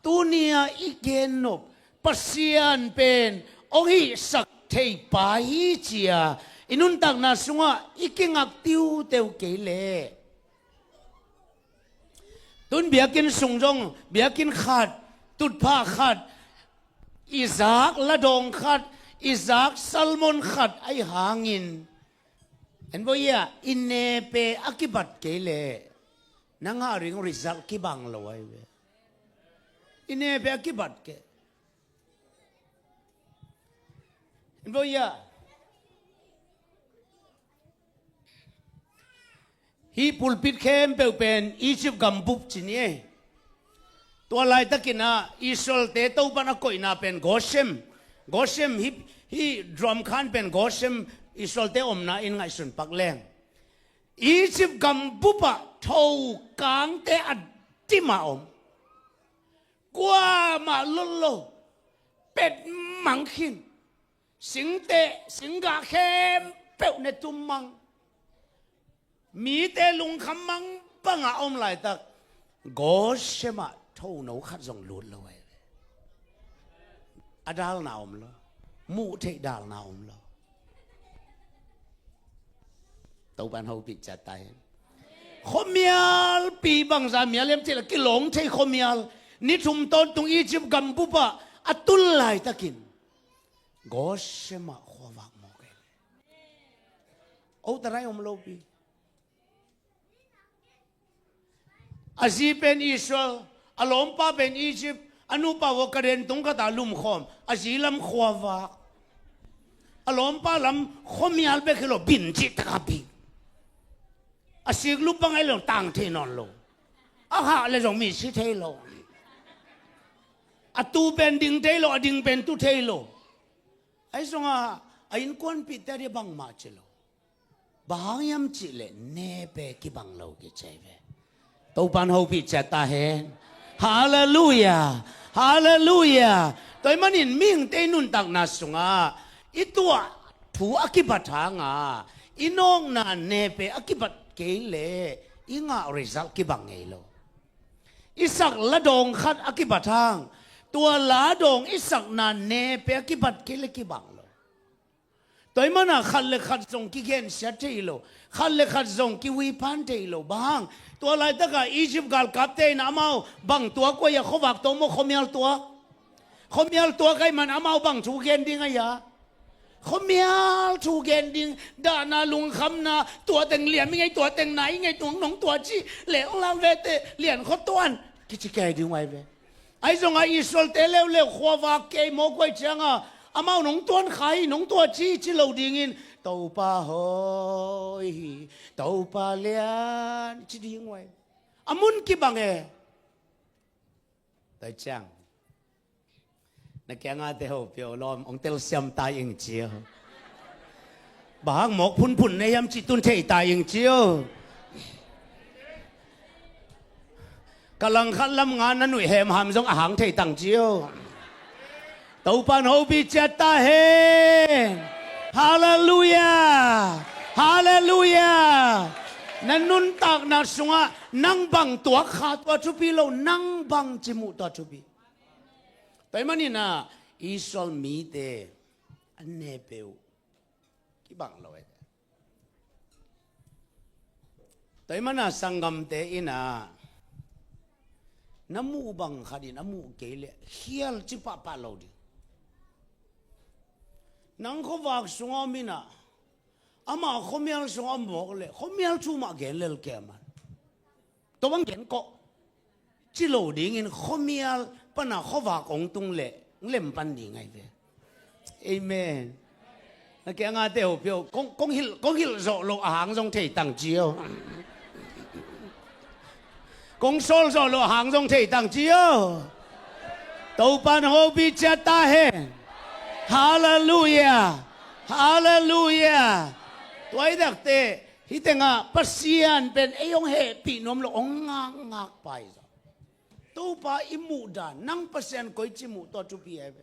tunia igenop pasian pen ohi sak thei pa hi chia inun tak na sunga ikingak tiu teu kele tun biakin sungjong biakin khat tut pha khat Isaac ladong khat Isaac Salmon khat ai hangin en boya inepe akibat kele nanga ring result ki bang lawai we inepe akibat ke en boya hi pulpit kem pe pen Egypt gambup chinieตัวลายตะกินะอิสราเอลเตโต้ปนักกอยนาเป็นโกเชมฮิดรัมขันเป็นโกเชมอิสราเอลเตอมนาอินไงสุนปักแรงอียิปต์กัมพูปะเท่ากางเตอดิมาอมกว่ามาลโลเป็ดมังคินสิงเตสิงกาเข้มเปิลเนตุมังมีเตลุงคำมังปังอมลายตะโกเชมะท่าหนูขัดส่งหลุดเลยอดาลนาวมละมูเทดาลนาวมละตัวบ้านเขาปิดจัดตายขมียลปีบางสามียลเลี้ยงเจลกิหลงเทขมียลนิทุมต้นตรงอียิปต์กัมพูปะอัตุลไลตะกินโกเชมาขวากมอกเลยเอาแต่ไรอมโลปีอาซีเป็นอิสราเอลอารมณ์ป้าเป็นอียิปต์อนุปาวกระเด็นตรงกระตาลุ่มขอมอาศีลำขวาวากอารมณ์ป้าลำขมีอัลเบกโลบินจิตกาบิอาศีลุบังไอโลต่างเทนอนโลอาหาเลยจงมีสิเทโลอาตูเป็นดิงเทโลดิงเป็นตุเทโลไอ้สงอาอินควนปิดแต่เรียบังมาเจโลบางยามจิเลเนเปกิบังโลกิเจเวตัวปันเขาปิดจัดตาเห็นฮาเลลูยาฮาเลลูยาตัวมันอินมิ่งเตนุนตักนาสุงาอีตัวถูอากิบัตทางาอีน้องนาเนเปอากิบัตเกเลอีงาริซัลกิบังเงโลอีสักละดงขัดอากิบัตทางตัวละดงอีสักนาเนเปอากิบัตเกเลกิบังโลตัวมันน่ะขัดเลขัดส่งกิเกนเสียเทโลขัดเลขัดส่งกิวิพันเทโลบางตัวอะไรตั้งแต่อียิปต์กัลกับเตนอามาบังตัวก็ยังเขาวักตัวโมเขาเมียลตัวใครมันอามาบังถูกเกณฑ์ดิ้งไงยะเขาเมียลถูกเกณฑ์ดิ้งด่านาลุงคำนาตัวแต่งเหรียญไม่ไงตัวแต่งไหนไงตัวหนองตัวจีเหลวลาเวเตเหรียญเขาต้วนกิจแก่ดิ้งไว้เว้ไอ้ตรงไอ้อิสราเอลเตเลวเลวขวาวักเกย์โมกไว้เชียงอ่ะอามาหนองต้วนไข่หนองตัวจีจีเหลวดิ้งินตัวป้าหอยตัวป้าเลียนจีดิ้งไว้อามุนกี่บังเอแต่จังนักแข่งอาเตหัวเปียวลอมองเตลเซียมตายเองเจียวบางหมกพุ่นในยามจิตุนเทตายเองเจียวกำลังขัดลำงานนั้นหนุ่ยแหมหามทรงอาหารเทตังเจียวตัวปันหัวปีเจตาเฮฮาเลลูยาฮาเลลูยานั่นนุนตักนัดสงะนั่งบังตัวขาตัวชุบีเรานั่งบังจมูกตัวชุบีแต่มันนี่นะอิสราเอลมีเตอันเนเปวกี่บังเราเองแต่มันน่ะสังกัมเตอินะน้ำมูบังขัดิน้ำมูเกลี่ยเฮียลจิปะปะเราดินังเขาวักสงะมินะอามาเขาเมียลสงฆ์บอกเลยเขาเมียลชูมาเกลเลแกมันตัวบังเกนก็จิโลดิ้งอินเขาเมียลปะน่ะเขาว่าองตุงเล่เล่มปันดิ้งไงเว้ยเอเมนนักแกงอาเตียวเปียวกงฮิลโซโลอาหางทรงเทตังเจียวกงโซลโซโลอาหางทรงเทตังเจียวตัวปันโฮบิจัตตาเฮฮาเลลูยาฮาเลลูยาตัวไอ้เด็กเตะฮิตงะปัสยานเป็นไอ้ยงเฮปีนอมโลองงักไปตัวป้าอิมูดานั่งปัสยานก็จิมูตัวจุบีเอเว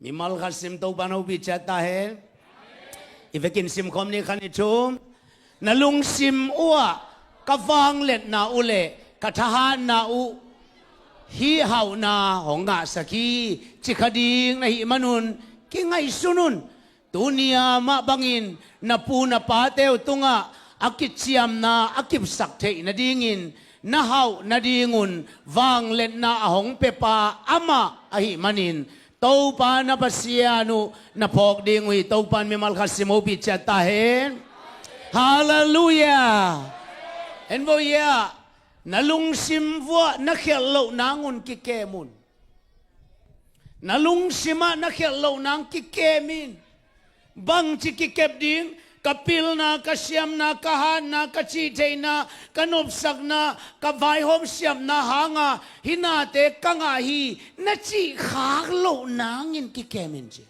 มีมัลกัสิมตัวป้าโนบิจัตตาเฮอีเวกินสิมคอมนี่ขันชุม na lung sim ua ka wang let na ule ka thahan na u hi hau na honga saki chikading na hi manun ki ngai sunun tunia ma bangin na pu na pateu tunga akit siam na akip sak the na dingin na hau na dingun wang let na ahong pepa ama ahi manin tau pa na pasianu na pok dingui tau pan mi mal khasimo pi chata hen hallelujah en bo ya na lung sim vua na khel lo nangun ki kemun na lung sima na khel lo nang ki kemin bang chi ki kep ding kapil na kasyam na kahan na kachitay na kanopsak na kavay hom siyam na hanga hinate kangahi na chi khak lo nangin ki kemin chi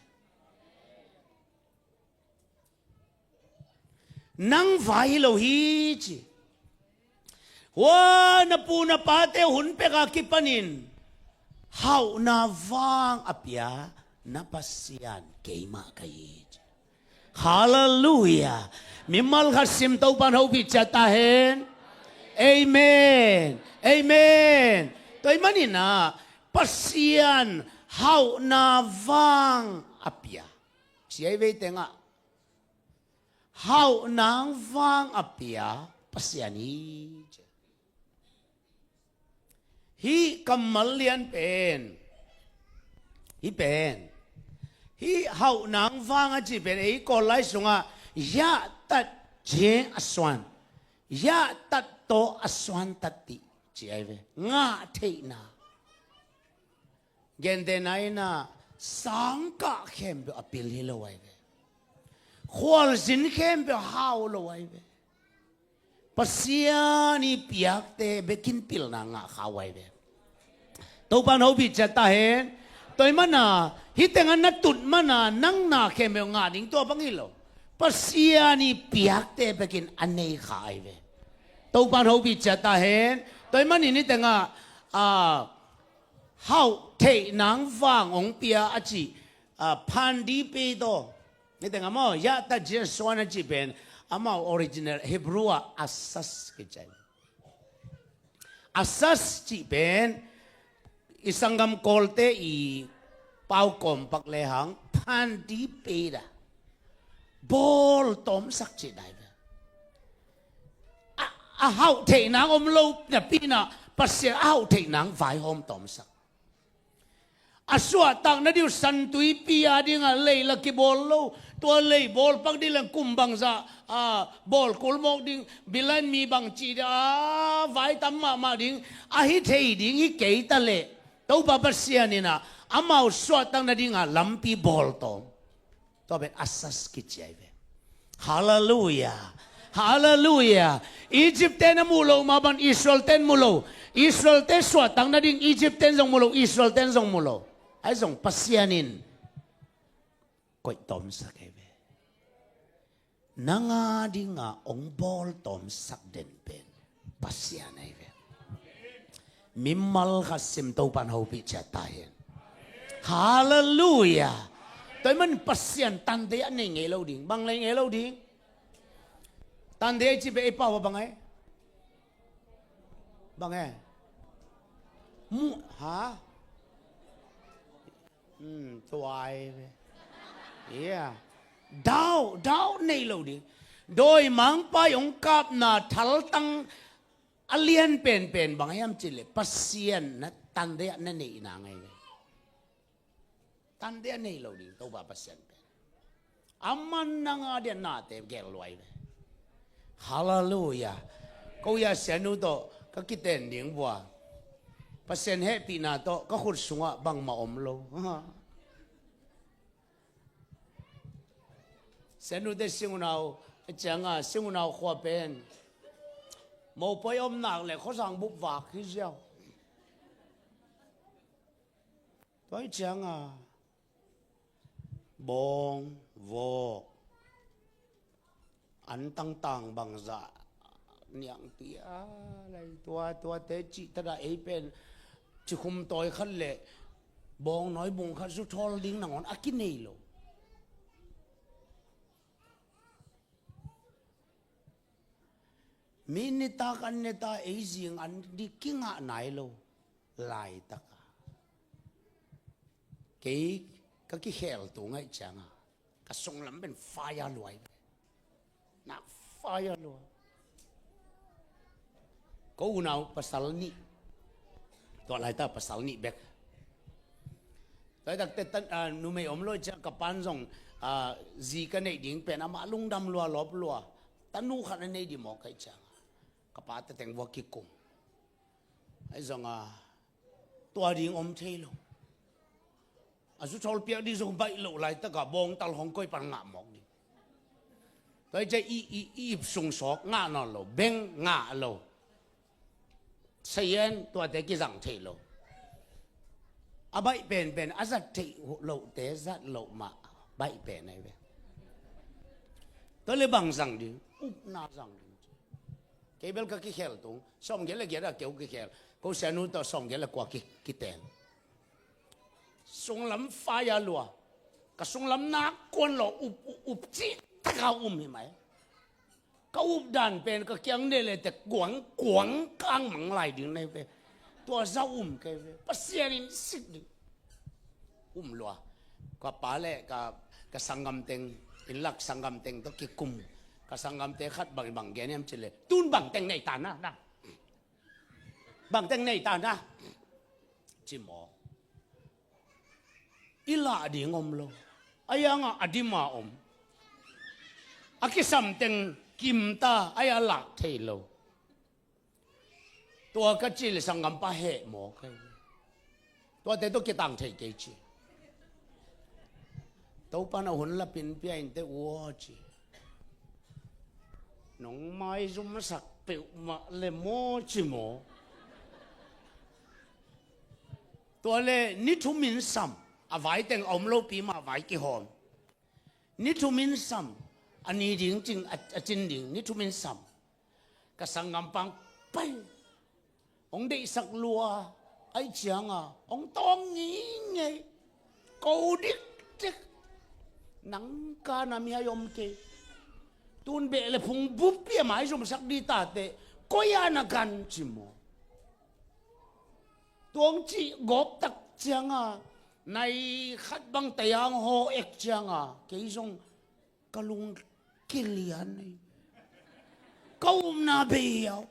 nang vai lo hi chi wa na pu na pate hun pe ka kipanin hau na vang apya na pasian keima kai hallelujah mimal khasim tau pan ho bi chata hen amen amen toy manina pasian hau na vang apya siai ve tenga hau nang vang apya pasiani hi kamalian pen hi pen hi hau nang vang a chi pen ei ko lai sunga ya tat je aswan ya tat to aswan tati chi ai ve nga thei na gen de nai na sang ka khem be apil hi lo ai ve khwal zin khem be hau lo ai ve pasiani piak te bekin pil na nga khawai ve to pan ho bi chata hen toy mana hitengan na tut mana nang na khem be nga ding to bangilo pasiani piak te bekin anei khai ve to pan ho bi chata hen toy mani ni tenga hau thei nang wang ong pia achi pan di pe do ni tenga mo ya ta je swana chi ben ama original Hebrew asas ke chai asas chi ben isangam kolte i pau kom pak lehang pan di peda bol tom sak chi dai a hau thei nang om lo na pina pasya hau thei nang vai hom tom sak aswa tang na diu san tui pia dinga leila ki bol lo tua lei bol pak di lang kumbang za bol kulmok ding bilan mi bang chi da vai tam ma ding a hi thei ding hi ke ta le to ba pasya ni na amau swa tang na dinga lampi bol tom to be asas ki chai ve hallelujah hallelujah Egypt ten mulo maban Israel ten mulo Israel ten swa tang na ding Egypt ten zong mulo Israel ten zong mulo ai zong pasyanin koi tom sa ke ve nanga dinga ong bol tom sak den pen pasyan ai ve mimmal khasim to pan ho pi cha ta hen hallelujah toy man pasyan tan de an nge lo ding bang lai nge lo ding tan de chi be pa wa bang ai bang ai mu ha toai yeah đau nei lo ding doi mang pa yong kap na thal tang alien pen bang yam chile pasien na tan de na nei na ngai tan de nei lo ding to ba pasien pen amman na nga de na te gel loi hallelujah ko ya senu to ka kiten ding bua pasien he pi na to ka khut sunga bang ma om lo senu de singunao changa singunao khwa pen mo poi om nak le kho sang buk wak hi jiao toi changa bong vo an tang bang za niang tia lai tua te chi ta da ei pen chi khum toi khan le bong nói bung khan su thol ding nangon akinei lo minita kan neta aging an di kinga nai lo lai tak cái cái hell tu ngay chẳng à cái sông lắm bên fire loài na fire loài có u nào pasal ni tu lai ta pasal ni bek tại đặc tết nu mày om loi chắc kapan rong gì cái này điếng pen ama lung đam lua lop lua ta nu khát này đi mò cái chẳng kapat tết teng vaki kum ai rong tua điếng om thế luôn asu chol pia đi rồi bay lộ lại tất cả bong tal hong coi pan ngạ mọc đi tới chơi y sung sọc ngạ nó lộ beng ngạ lộ sayên tua thế cái rằng thế lộ bay bền azat thế lộ thế zat lộ mà bay bền này về tới lấy bằng rằng đi na rằng đi cái bên cái khéo tung xong cái là cái là kiểu cái khéo cô sẽ nuôi tao xong cái là qua cái tiền sung lắm fire lùa cả sung lắm nát quân lọ ụp chi tất cả hi mày cái đàn bên cái kiang này là để quảng cang măng lại đường này về tua rau cái về bắt xe đi xịt đi lùa cái bà lệ cái sangam teng in lắc sangam teng đó cái cung cái sangam teng khát bằng cái em chỉ là tuôn bằng teng này tàn na bằng teng này tàn na chỉ mỏ ila di ngom lo aya nga adima om akisam teng kim ta aya la thei lo tua ka chil sangam pa he mo kai tua te to ki tang thei ke chi to pa na hun la pin pia in te wo chi nong mai zum sak pe ma le mo chi mo tua le ni thu min sam vài tiếng ông lâu bị mà vài cái hồn, nít thu min sam, anh đi điếng chính chính điếng nít thu min sam, cái sang ngắm băng bay, ông đi sắc lúa, ai chẳng ông tông nghĩ nghe, câu đích, nắng ca nam hay om kê, tuôn bể là phùng búp bia mãi rồi sắc đi ta tệ, coi anh gan chỉ mò, tuông chỉ góp tắc chẳng này khát băng tay hàng hồ ếch chăng cái giống kalung kilian này câu na bèo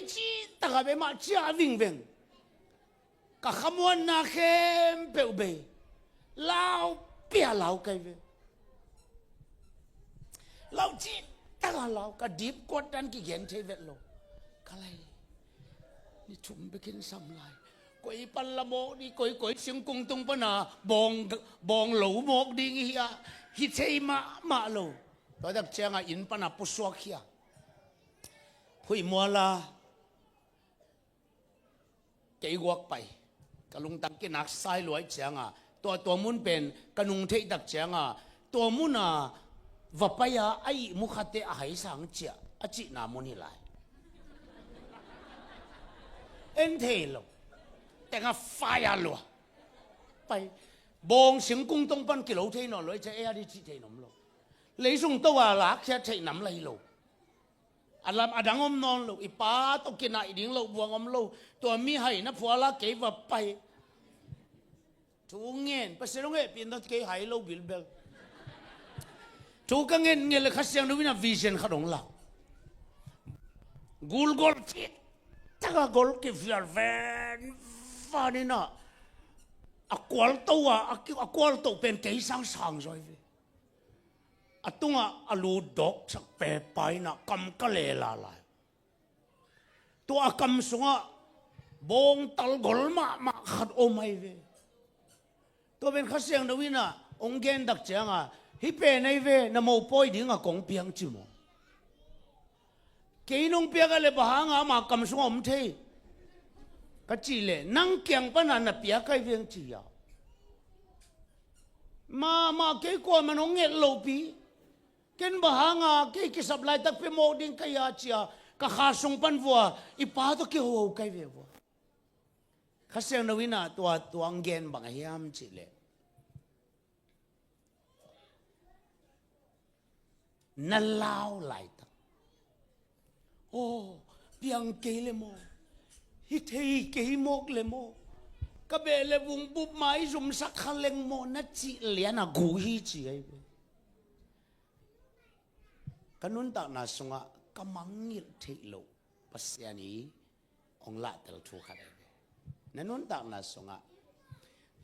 chi ta cả bè mà chia vinh vinh cả khăm na khem bèo bè lao bia lao cái về lao chi ta cả lao cả deep quát đan cái gen thế vậy lo cái này ni chum bekin sam lai coi pan la mo đi coi xiên cung tung pan bong lẩu mok đi hi chơi mà lẩu tôi đáp chăng in pan à pusuak kia phui mua la cái guak bay cái lung tăng cái nát sai lối chăng tua muốn bên cái nung thấy đáp chăng tua muốn và bay ai mua khát te ai sang chia chị nào muốn đi lại em thấy loแต่งาไฟลัวไปบองเสียงกุ้งต้องปั้นกิโลเท่นอนเลยจะเอดีจีเท่นอมโลเลยส่งตัวหลักแค่เท่นำเลยโลอันลำอดังอมนอนโลอีป้าต้องกินอะไรดิ้งโลบวงอมโลตัวมีให้นะผัวละเก็บว่าไปถูกเงินไปเสียงเงินเป็นตัวเก็บให้โลบิลเบลถูกเงินเลยข้าเสียงดูวินาวิชั่นข้าดงหลักกูลฟิตถ้ากูลกิฟยาร์เวนฟ้านี่นะกวาลตัวเป็นเกย์สังrồiตุ้งลูดอกสักเปรไปนะกำกะเลลาลายตัวกำสงบงตัลกอลมาขัดโอไม่เวตัวเป็นข้าเสียงดวินะองเกนดักเจียงฮิเปในเวนโมปอยดิ้งกงเปียงจิโมเกย์นงเปียกันเลยบ้างมากำสงอมเทก็จีเลยนั่งเกียงปนันน่ะเปียกไกเวียงจียมาเกี่ยกว่ามันองเงลโลปีเกินบ้างเกี่ยกิสับไล่ตักไปโมดิ้งกายาจียก็ขาส่งปันวัวอีป้าตัวเกี่ยวไกเวียวัวข้าเสียงนวินาตัวอังเกนบางเฮียมจีเลยนั่นเล่าไหลตัก โอ้เปียงเกลเลโมฮิเทเกโมกเลโมก็เบลวุงบุบไม้รุมสักขันเลงโมนัดจีเลียนะกูฮีจีไอ้กันนุนตักนาสงะกำมังยิเทโลปัสยานีองละเตลทูขัดไอ้นั่นนุนตักนาสงะ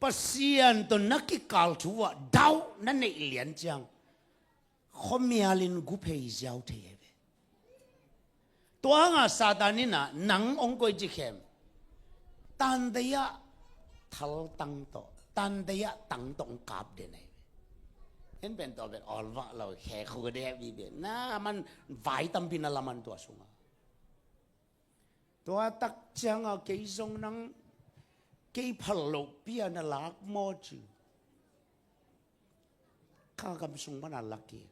ปัสยานตัวนักกิกาลทัวดาวนั่นในเลียนจังขมีอาลินกุเพย์เจ้าเทเวตัวงาซาตานินะนังองค์กุจิเข้มตันเดียทัลตังโตตันเดียตังตองกาบเดนัยเห็นเป็นตัวเป็นออลวะเราแค่คู่เดียบีเบน่ามันไว้ตั้มพินาลามันตัวสุงตัวตักจังเอาเกี่ยงนังเกี่ยพัลโลปียนลักโมจูข้ากำสุงมันอัลลักกี้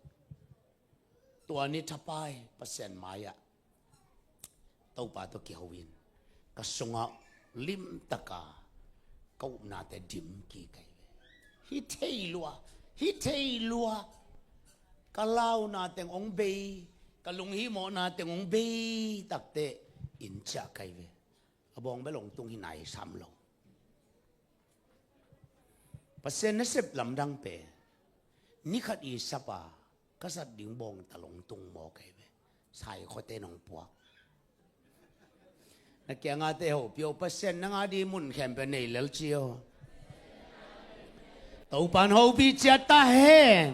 ตัวนี้ทับไปเปอร์เซ็นต์มายะตัวป่าตัวเกี่ยววินก็สุงลิมตะกาก็น่าแต่ดิมกี่ไก่ฮิเทลัวฮิเทลัวก็เล่าน่าแต่องเบยก็ลุงฮิโมน่าแต่องเบยตักเตอินจักไก่เวอบองไปลงตรงที่ไหนซ้ำลงเปอร์เซ็นต์นั้นเสพลำดังเปนี่ขัดอีสปาก็สัตว์ดิ่งบงตะลงตุงโมไก่เวใส่ข้อเตนองปวกนักเกี่ยงอาเตโอเปียวเปอร์เซ็นต์นังอาดีมุนแคมเปญในเลลจิโอตัวปันโฮบิจัตตาเฮน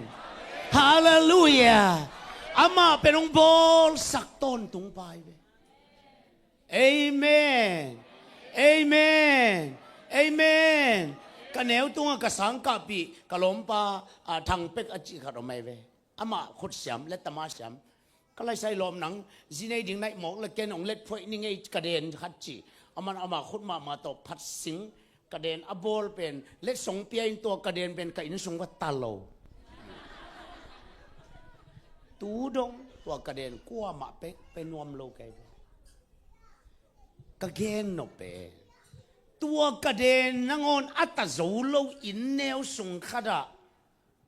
ฮาเลลูยาอามาเป็นองบอลสักต้นตุงไปเวเอเมนเอเมนเอเมนกันแนวตัวกสังกัปปีกลมปาทางเป็กอจิขดไม่เวอามาขุดเสียมและตมาเสียมก็เลยใส่ลมหนังจีในดิ่งในหมอกและแกนองเล็ดพวยนี่ไงกระเด็นขัดจีอามาขุดมาตบพัดสิงกระเด็นอบอลเป็นเล็ดสงเปียนตัวกระเด็นเป็นไก่นสงวัตตาโลตูดงตัวกระเด็นกั้วมาเป็กเป็นนวมโลไกกระเกนนกเปตัวกระเด็นนังอนอัตโซโลอินแนวสงขดา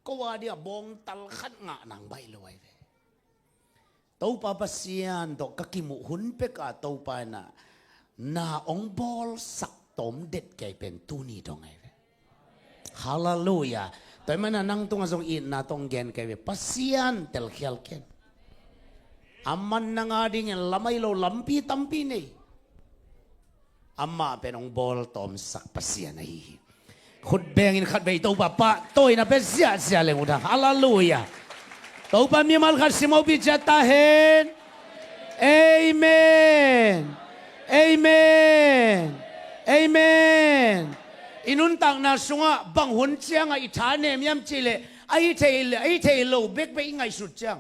ก็ว่าเดียบงตัลขัดงะนางใบลอยตัวปาปเสียนดอกกะกิมุหุนเป็กอาตัวปานาองบอลสักตมเด็ดแกเป็นตูนี่ตรงไงฮาเลลูยาแต่มันนั่งตรงส่งอินนาตรงเกนแกเป็นปเสียนเตลเขียลเกนอามันนังอาดิ่งลำไม่โลลำปีตั้มปีนี่อามาเป็นองบอลตอมสักปเสียนไอ้ขุดแบงอินขัดไปตัวปะปะตัวอินเป็นเสียเลยมุดาฮาเลลูยาตัวปามีมัลขัดสิมาบิจัตตาเฮนเอเมนเอเมนเอเมนอินุนตังนาสุงะบังหุนเจียงอิฐานเนมยามจิเลไอเทโลเบกไปอิงไงสุดจัง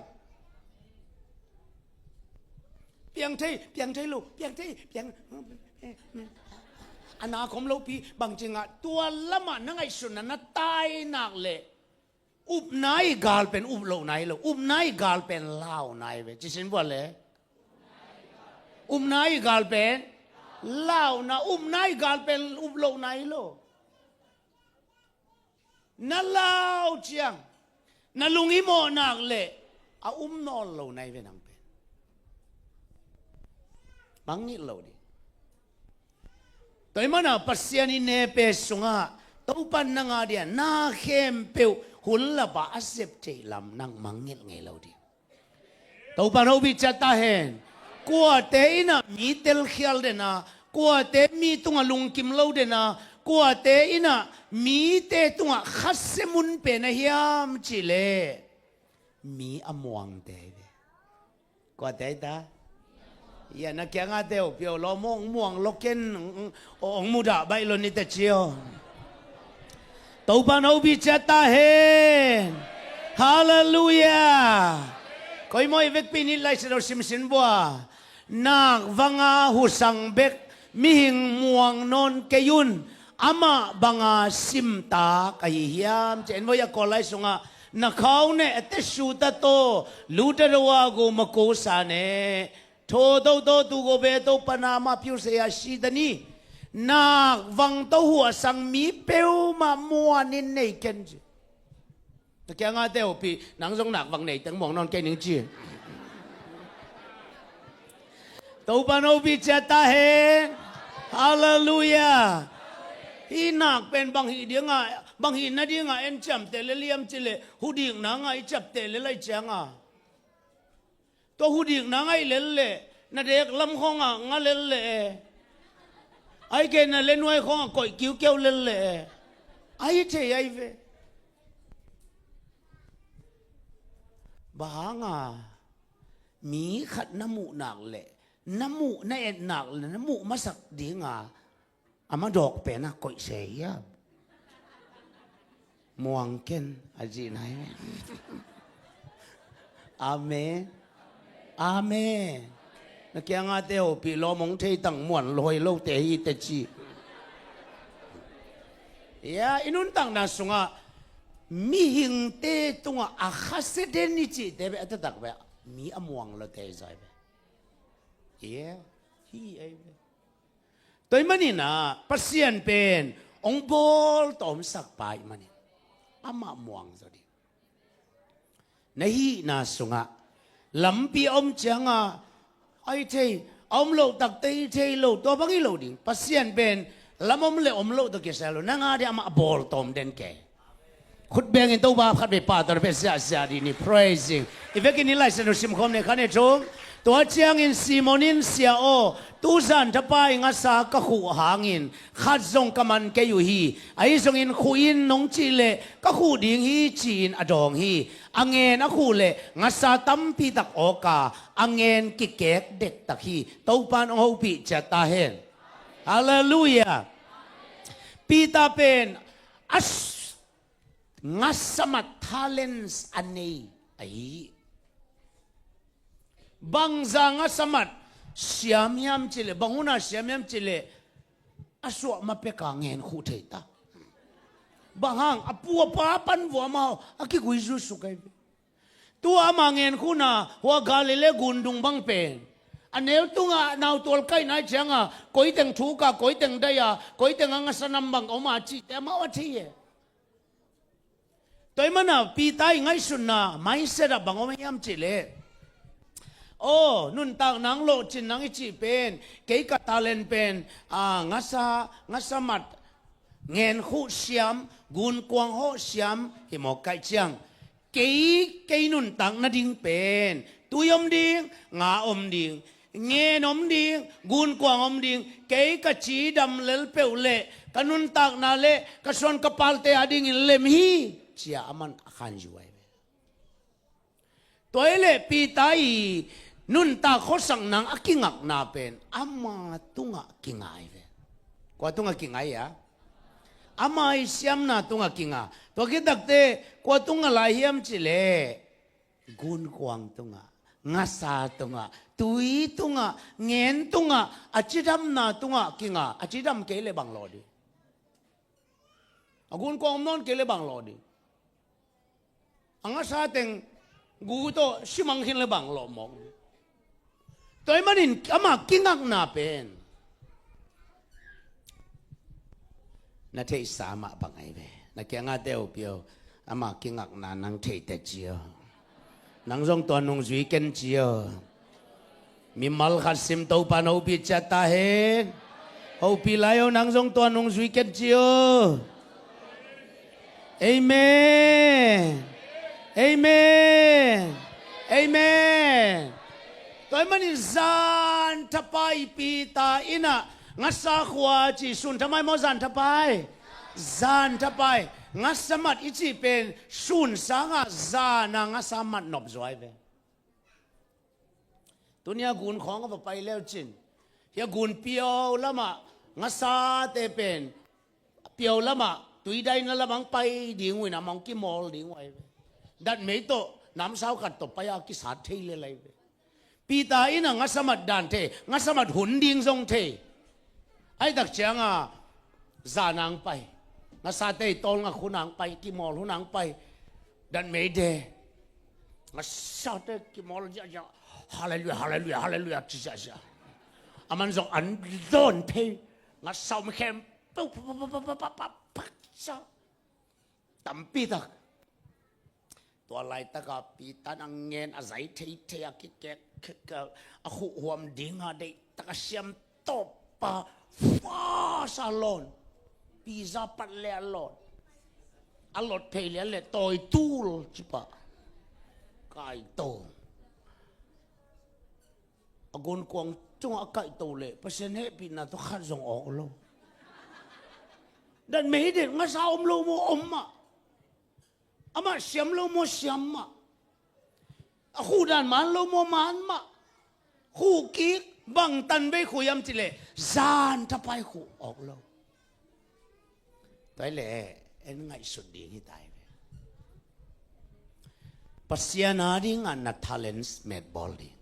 เปียงเทโลเปียงอนาคมโลปีบางจริงอะตัวละมันนั่งไอสุดนั้นตายหนักเลยอุบนายกาลเป็นอุบโลนายโลอุบนายกาลเป็นเล่านายเวจิสินบัวเลยอุบนายกาลเป็นเล่านะอุบนายกาลเป็นอุบโลนายโลนั่นเล่าเจียงนั่นลุงอิโมนักเลยอาอุมนอลโลนายเวนังเป็นบังนิโลดิตัวมันอะปัสยานิเนเปสุงะตัวปันนังอาเดียนาเข้มเปียวหุ่นละบาเสพเจลำนั่งมังเงลไงเราดิตัวปนเอาบิจัตตาเห็นกัวเตอินะมีเตลเขียลเดนะกัวเตมีตุงลุงกิมเราเดนะกัวเตอินะมีเตตุงขัสมุนเป็นเฮียมจิเลมีอมวงเตกัวเตตาอย่านักแข่งอาเตวเปียวล้อม่วงล็อกเก็นองมุดาใบลนิตเชียวตัวปนเอาบิจัตตาเฮนฮาเลลูยาคอยมอยเวกปีนิไลส์เราซิมสินบัวนักวังอาหูสังเบกมิหิงม่วงนนเกยุนอามาบังอาซิมตากายฮิยามเจนวยากอไลสุงะนักเขาเนี่ยเตสูตโตลูตระวากูมโกสาเนโทโตตูโกเบโตปนามาพิวเสียชีดนีนักวังตัวหัวสังมีเปียวมามัวนินในเกนจีแต่แกงอาเตวปีนังทรงหนักวังไหนตั้งมองนอนแกนึงจี ตัวปานอบิจัตตาเฮฮาเลลูยาฮีนักเป็นบางฮีเดียงอ่ะบางฮีนั่นเดียงอ่ะเอ็นจำเตเลเลียมจิเลหูดิ่งนางอ่ะจับเตเลไลจังอ่ะตัวหูดิ่งนางอ่ะเลเลนั่นเด็กลำคองอ่ะงั้นเลเลไอ้แกนั่นเล่นไว้ของอ่ะก่อยกิ้วเกี้ยวเลเลไอ้เจ๊ไอ้เวบางอ่ะมีขัดน้ำมูหนักเลยน้ำมูน่าเอ็นหนักเลยน้ำมูมาสักดีงาอามาดอกเป็นนะก่อยเสียมวงเกินอาจีนายอาเมนอาเมนนักยังอาเตโอปีโลมงเทตั้งมวนลอยโลเตฮีเตจีอินุนตั้งนาสุงะมีหิงเตตุงะอาคาเสเดนิจิเตเบอตตักเบมีอมวงโลเตใจเบฮีไอเบตัวมันนี่นะปัสยันเป็นองบอลตอมสักไปมันนี่อามาม่วงสดิในฮีนาสุงะลำปีอมจังอ่ะไอเทอมโลตักเตยเทโลตัวบางทีโลดิ่งปัสยันเป็นลำอมเลอมโลตะเกษาโลนังอาเดียมาบอลตอมเด่นแก่ขุดเบงอินตัวบาพัดไปป่าตัวเป็นเสียเสียดีนี่ praising อีเวกินี่ไล่สนุสิมคมเนี่ยขันเนี่ยชงตัวเจียงอินซีโมนินเสียโอตูซันทับไปงัสากะขู่หางอินขัดทรงกำมันเกยอยู่ฮีไอ้ทรงอินขุอินนงจีเลกะขู่ดิ่งฮีจีนอดองฮีอังเงินอะขู่เลงัสาตั้มปีตักโอกาอังเงินกิเกกเด็กตักฮีตัวปานองปีเจตาเฮนฮาเลลูยาปีตาเป็นอัสงัสมัดทาเลนส์อันนี้ไอ้บางจังงัสมัดเสียมยามจิเลบางหุน่าเสียมยามจิเลอสวมาเปกางเงินคู่เถิดบางห้างอปัวป้าปันวัวมาอากิกุยจุสุกัยตัวอามาเงินคู่น่ะหัวกาลิเลกุนดุงบังเป็นอันเนี้ยตุงอ่ะนาวตัวใกล้นายเชียงอ่ะก้อยแต่งถูกอ่ะก้อยแต่งได้อ่ะก้อยแต่งงัสนัมบังออกมาจีแต่มาว่าที่ตัวมันน่ะปีตายไงสุนน่ะไม่เสร็จบังออกมายามจิเลโอ้นุ่นต่างนังโลจินนังอิจิเป็นเกยกัตาเลนเป็นงัสมัดเงินคู่เสียมกุนกวางโฮเสียมหิมอกไก่เชียงเกยนุ่นต่างนาดิงเป็นตุยอมดิงงาอมดิงเงินอมดิงกุนกวางอมดิงเกยกะจีดำเลลเปวเล่กันุนต่างนาเล่กะชวนกะปาลเตอดิงเลมฮีเชียอามันขันจวยตัวเล่ปีตายนุ่นตาเขาสั่งนางอากิงักนาเป็นอามาตุงอากิงไงเว้กว่าตุงอากิงไงอะอามาอิสยามนาตุงอากิงาตัวคิดดักเตกว่าตุงอาลายมจิเลกุนกวางตุงอางัสาตุงอาตุยตุงอาเงินตุงอาอาจิดัมนาตุงอากิงาอาจิดัมเกลเลบังโลดีอากุนกวางนอนเกลเลบังโลดีอังอาซาเต็งกูโตชิมังหินเลบังโลมองตัวมันนี่อามากิงักนาเป็นนาเทสามาบังไงเว้นักเกี่ยงอาเดียวเปียวอามากิงักนานังเทเตจียวนังจงตัวนงจุยเกนจียวมีมัลขัดซิมตัวปานเอาปีจัตตาเฮนเอาปีไลเอานังจงตัวนงจุยเกนจียวเอเมนเอเมนเอเมนตัวมันนี่จานทับไปปีตาอินะงัสาขวาจีสุนทำไมมอจานทับไปจานทับไปงัสมัดอิจิเป็นสุนสังอาจานังงัสมัดนบจอยเวตัวนี้กุนของก็ไปแล้วจินเฮียกุนเปียวละมางัสาเตเป็นเปียวละมาตุยได้นั่นละมังไปดิ่งไว้นะมังกิมอลดิ่งไว้ดัดไม่โตน้ำสาวกัดตบไปอากิสาเทเลยปีตาอินะงัสมัดดันเทงัสมัดหุ่นดิ่งทรงเทไอ้ตักเชียงอ่ะจานังไปงัสาเตตอลงักขุนังไปกิมอลขุนังไปดันไม่เดงัสาเตกิมอลจะฮาเลลูยาฮาเลลูยาฮาเลลูยาจิจ้าจ้าอามันส่งอันโดนเทงัสาวไม่เข้มปุ๊บปุ๊บปุ๊บปุ๊บปุ๊บปุ๊บปุ๊บจ้าตั้มปีตักตัวไรตะกับปีตานังเงินอาศัยเทอากิเกต a khu huam dinga dei takasiam top pa fa salon pizza pat le alot pei le toi tul chipa kai to agon kwang chung akai to le pasen he pina to khat zong ok lo dan me de nga sa lo mo ma ama siam lo mo siam ma a khu dan man lo mo man ma khu ki bang tan be khu yam chile zan ta pai khu ok lo tai le en ngai sut di hi tai pasiana ding an na talents met ball ding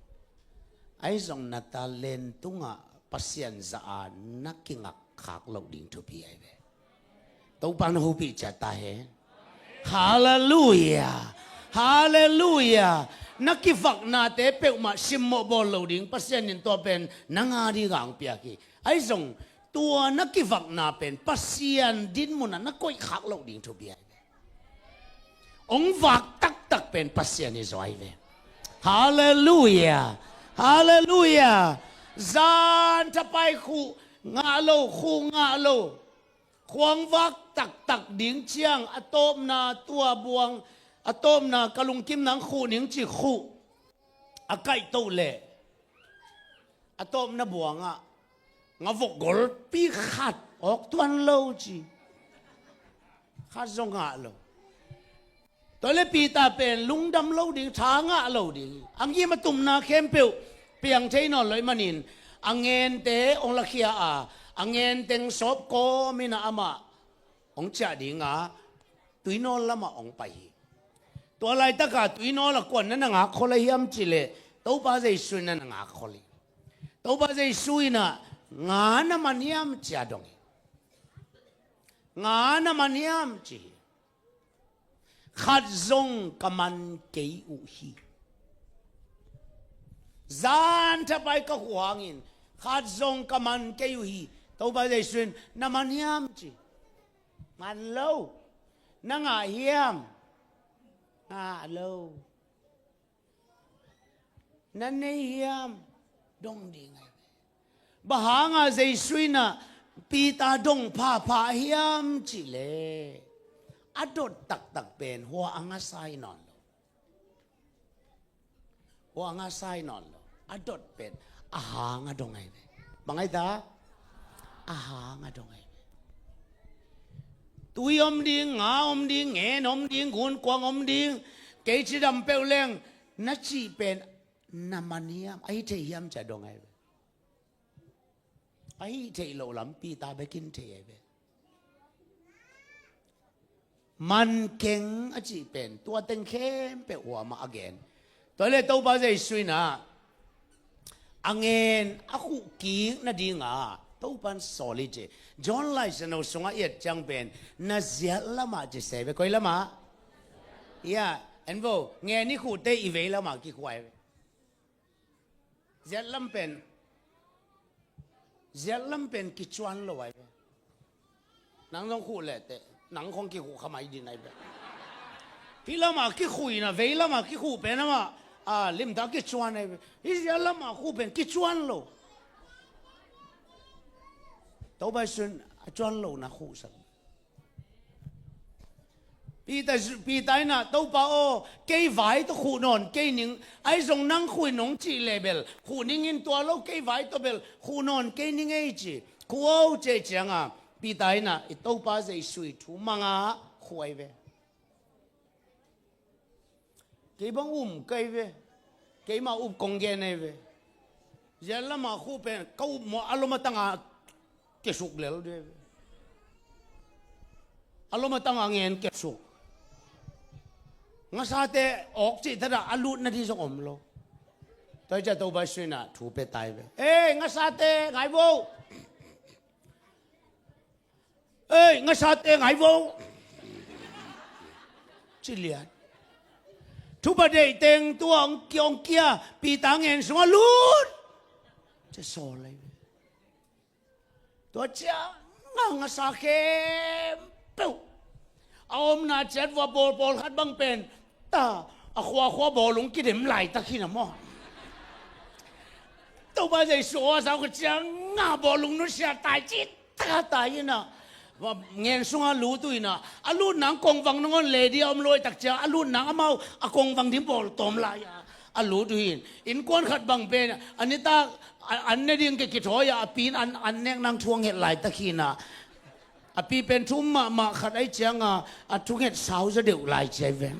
ai zong na talent tunga pasian za nakinga khak lo ding to pi ai ve to pan hu pi cha ta he hallelujah hallelujah nakifak na te pe ma simmo bol lo ding pasian in to pen nanga di gang pia ki ai zong tua nakifak na pen pasian din mo na koi khak lo ding to pi ai ong vak tak pen pasian is oi ve hallelujah hallelujah zan tapai khu nga lo khuang vak tak ding chiang atom na tua buang atom na kalung kim nang khu ning chi khu akai to le atom na buanga nga vok gol pi khat ok tuan lo chi khat zong nga loตัวเลปีตาเป็นลุงดำเล่าดิช้างะเล่าดิอังยี่มาตุ่มนาเข้มเปียวเปียงใช้นอนเลยมันินอังเงินเตองละเคียอังเงินเต็งศพโกมินาอามาองจ่าดิงาตุยนอนละมาองไปตัวอะไรตะกาตุยนอนละกวนนั่นงาคนละเฮียมจิเลตัวป้าใจสุยนั่นงาคนเลยตัวป้าใจสุยน่ะงานะมันเฮียมจ่าดงงานะมันเฮียมจีขัดซงกมันเกยอุฮีจานถ้าไปก็หวงินขัดซงกมันเกยอุฮีตัวไปได้ส่วนน้ำมันยามจีมันเล่านั่งเฮียมเล่านั่นเฮียมดงดีไงบ้างใจส่วนน่ะปีตาดงผ้าเฮียมจีเล่อดดตักเป็นหัวอังไซนอนหัวอังไซนอนอดดเป็นอาหารดงไงบังไงตาอาหารดงไงตุยอมดิ้งงาอมดิ้งเงินอมดิ้งกุนกวางอมดิ้งเกจิดำเปลเลงนัชชีเป็นนามันเฮียมไอ้เทียมจะดงไงไอ้เทียโลลำปีตาไปกินเทียไปมันเก่งอาจีเป็นตัวเต็งเข้มเป็นหัวมาอเกนตัวเล็กตัวบ้าใจสวยนะอังเงินอาคุกีน่าดีงาตัวปันสอลิเจจอห์นไลซ์เราส่งอาเอียดจังเป็นน่าเสียละมาจะเสพไปคุยละมาเอ็นโบเงินนี่คู่เตะอีเวละมากี่ควายเสียลำเป็นกิจวันละไว้นังต้องคู่แหละเตะหนังของกี่คู่ขมายดีไหนแบบพี่ละมากี่คู่นะเวละมากี่คู่เป็นนะมาลิมตากี่ชวนไอ้พี่เสียละมาคู่เป็นกี่ชวนโลตัวไปส่วนชวนโลนะคู่สักพี่ตายนะตัวป้าโอเกยไว้ตัวคู่นอนเกยหนิงไอ้ส่งนั่งคู่น้องจีเลเบลคู่นิ่งตัวเราเกยไว้ตัวเบลคู่นอนเกยนิ่งไอ้จีคู่เอาเจ๊จังปีตายนะไอ้ตัวป้าจะสุยถูมังคุยเวเกยบังเกยเวเกยมากงเกนเวเจลมาคู่เป็นเขาหมออารมณ์ตั้งเกสุกเลยด้วยอารมณ์ตั้งเงินเกสุกงั้นซาเตออกจิตระอรุณนาทีสงมโลตัวจะตัวไปสุยนะถูไปตายเวงั้นซาเตไงโวงั้นซาเตไงโวจิเลียนทุบประเดี๋ยวเต็งตัวองเกียปีต่างเงินสงลุดจะโซ่เลยตัวเจ้างั้นซาเข้มปุ๊บเอาอมนาเจ็ดว่าโบลคัดบังเป็นตาขวาโบลงกินเด็มไหลตะขี้น้ำมอ都把这说啥个讲啊，不弄那些大鸡大大人呐，ว่าเงินส่งอาลูตุยนะอาลูนังกงฟังนงเลดีอมลอยตักจ้าอาลูนังอามาอากงฟังที่บอลตอมลายอาลูตุยอินกวนขัดบังเป็นอันนี้ตาอันนี้ดิ้งเกกิจหอยอาปีนอันเนงนางทวงเห็ดไหลตะขีนะอาปีเป็นทุ่มมาขัดไอเจียงอาทวงเห็ดสาวจะเดือดไหลใจเว้น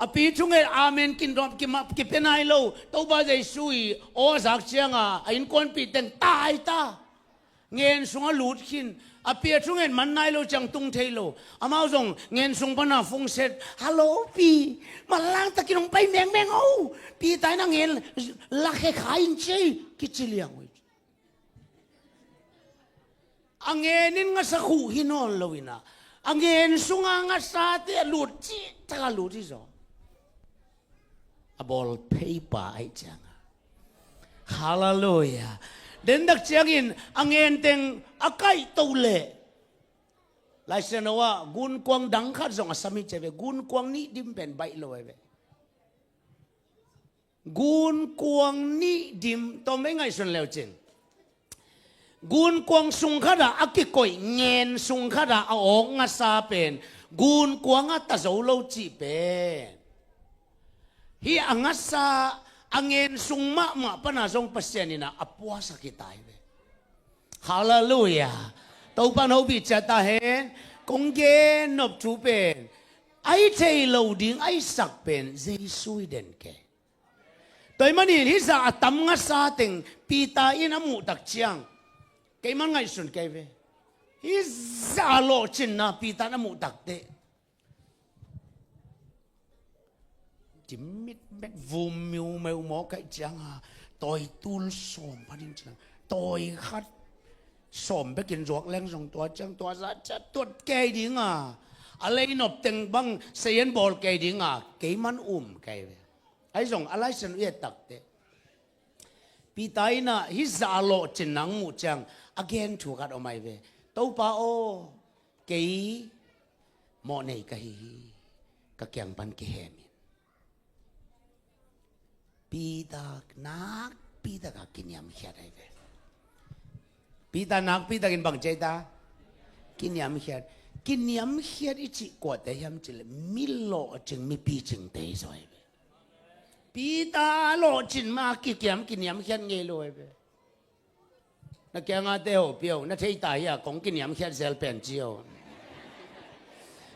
อาปีทวงเห็ดอาเมนกินรอบกิเป็นไงโลตัวบ้าใจซุยโอ้สักเจียงอินกวนปีเต็งตายตาเงินส่งลูดขินอาเปียช่วงเงินมันนายโลจังตุงเทโลอามาส่งเงินส่งปนาฟงเสร็จฮัลโหลปีมาล้างตะกี้ลงไปแมงเอาปีตายนั่งเงินลักให้ขายอินเจกิจเลี้ยงไว้อังเงินนี่งัสขู่หินอนโลวินะอังเงินส่งงัสซาเตลูดจีตะลูดที่สองอาบอลเพย์ปาไอจังฮาเลลูยาเดินดักเชียงอินอังเงินเต็งอาไก่ตัวเล่ลายเสนว่ากุนกวางดังขัดส่งอาสมิเจเวกุนกวางนี้ดิมเป็นใบลอยเวกุนกวางนี้ดิมตัวไม่ไงส่วนเลวจริงกุนกวางสุงขัดอากิโกยเงินสุงขัดอาออกงาซาเป็นกุนกวางตาโจโลจีเป็นฮีอังาซาอังเงินสุงมาปนาส่งปัสเซนินะอปัวสักตายเวฮาเลลูยาตัวปันเขาบิดจัตตาเห็นกงเกนนบทูเป็นไอเทโลดิ้งไอสักเป็นเจสุยเด่นแกตัวมันนี่ที่จะตั้มงัดซาติงปีตาอินามุตักเชียงแกมันไงสุนแกเวฮิซาโลชินนะปีตานามุตักเตจิมมิดเม็ดวูมมิวเมวหมอไก่จังต่อยตุลสมพันจังต่อยขัดสมไปกินรวกแรงส่งตัวจังตัวจะตัวแกดิ้งอะไรนบเต็งบังเสียนบอลแกดิ้งแกมันแกไอ้ส่งอะไรสันเวตักเตปีตายน่ะฮิซาโลจินนังมุจังagain ถูกกัดออกมาเวตัวป้าโอแกหมอในกะฮีกะแกงปันแกเฮมิปีตานักปีตากกินยำเขียดไอ้เวปีตานักปีตากินบังใจตากินยำเขียดอีจิกวดแต่ยำจิเลมิโลจึงมีปีจึงเตยซอยปีตาโลจินมากินยำเขียดเงยโลยไปนักแกงอาเตโอเปียวนักเทยตายะของกินยำเขียดเซลเป็นเจียว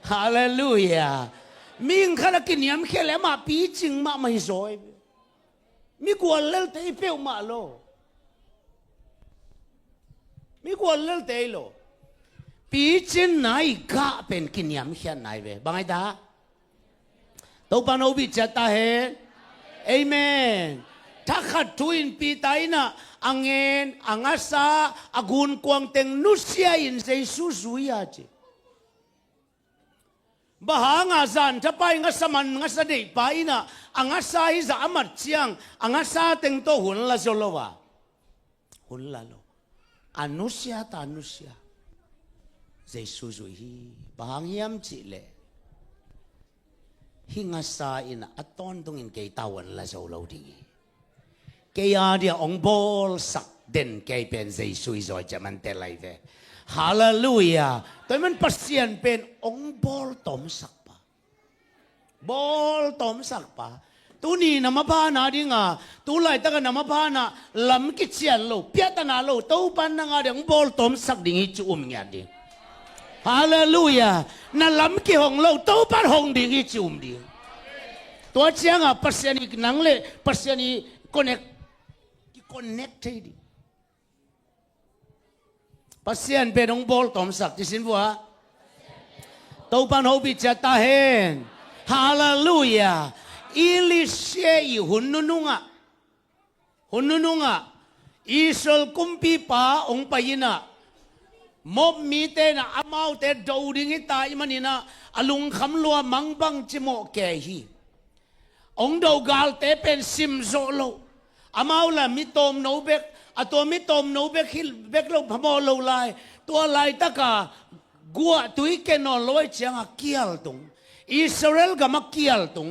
ฮาเลลูยามิงขณะกินยำเขียดแล้วมาปีจึงมาไม่ซอยมีกวนเล่เตยเปียวมาโลมีกวนเล่เตยโลปีจินไหนกะเป็นกินยำเขียนไหนเว้บังไงตาตัวปานอบิจัตตาเห็นเอเมนถ้าขัดทุนปีไตนะอังเงินอังอาซาอากุนกวางเต็งนุสยาอินเซซุซุยาจิบ้างอาซันถ้าไปงัสมันงัสเดย์ไปนะอังอาซาอิจะอามัดเชียงอังอาซาเต็งโตหุ่นละโจโลวะหุ่นละโลอนุสยาตานุสยาเจสุจุฮีบางยามจิเลฮิงาซาอินะอัตตอนตรงอินเกยตาวันละโจโลดีเกียร์เดียองบอลสักเด่นเกยเป็นเจสุยจอยจะมันเตลัยเวฮาเลลูยาแต่มันปัสเซียนเป็นองบอลตอมสักปะบอลตอมสักปะตัวนี้นมาพานาดิงตัวไหลตะกันนมาพานาลำกิจเชียนโลเปียตนาโลตัวปันนางเดียงบอลตอมสักดิ่งอิจุเงียดิฮาเลลูยานั่นลำกิหงโลตัวปันหงดิ่งอิจุดิ่งตัวเชียงปัสเซียนอีกนังเลยปัสเซียนอีคอนเนคที่ดิปัสเซียนเป็นองบอลตอมสักที่สินวัวตัวปันหูบิจัตตาเห็นฮาเลลูยาอิลิเชยหุ่นนุ่งอิสราเอลกุมพีป้าองไปนะมอบมีเตนะอามาเตดาวดิ้งตายมันนี่นะอลุงคำลัวมังบังจิโมแกฮีองดาวกาลเตเป็นซิมโซโลอามาละมิตอมโนเบกตัวมิตอมโนเบกฮิลเบกโลพมอโลไลตัวไลตะกากัวตุยเกนอลอยเชียงเกียลตุงอิสราเอลก็มาเกียลตุง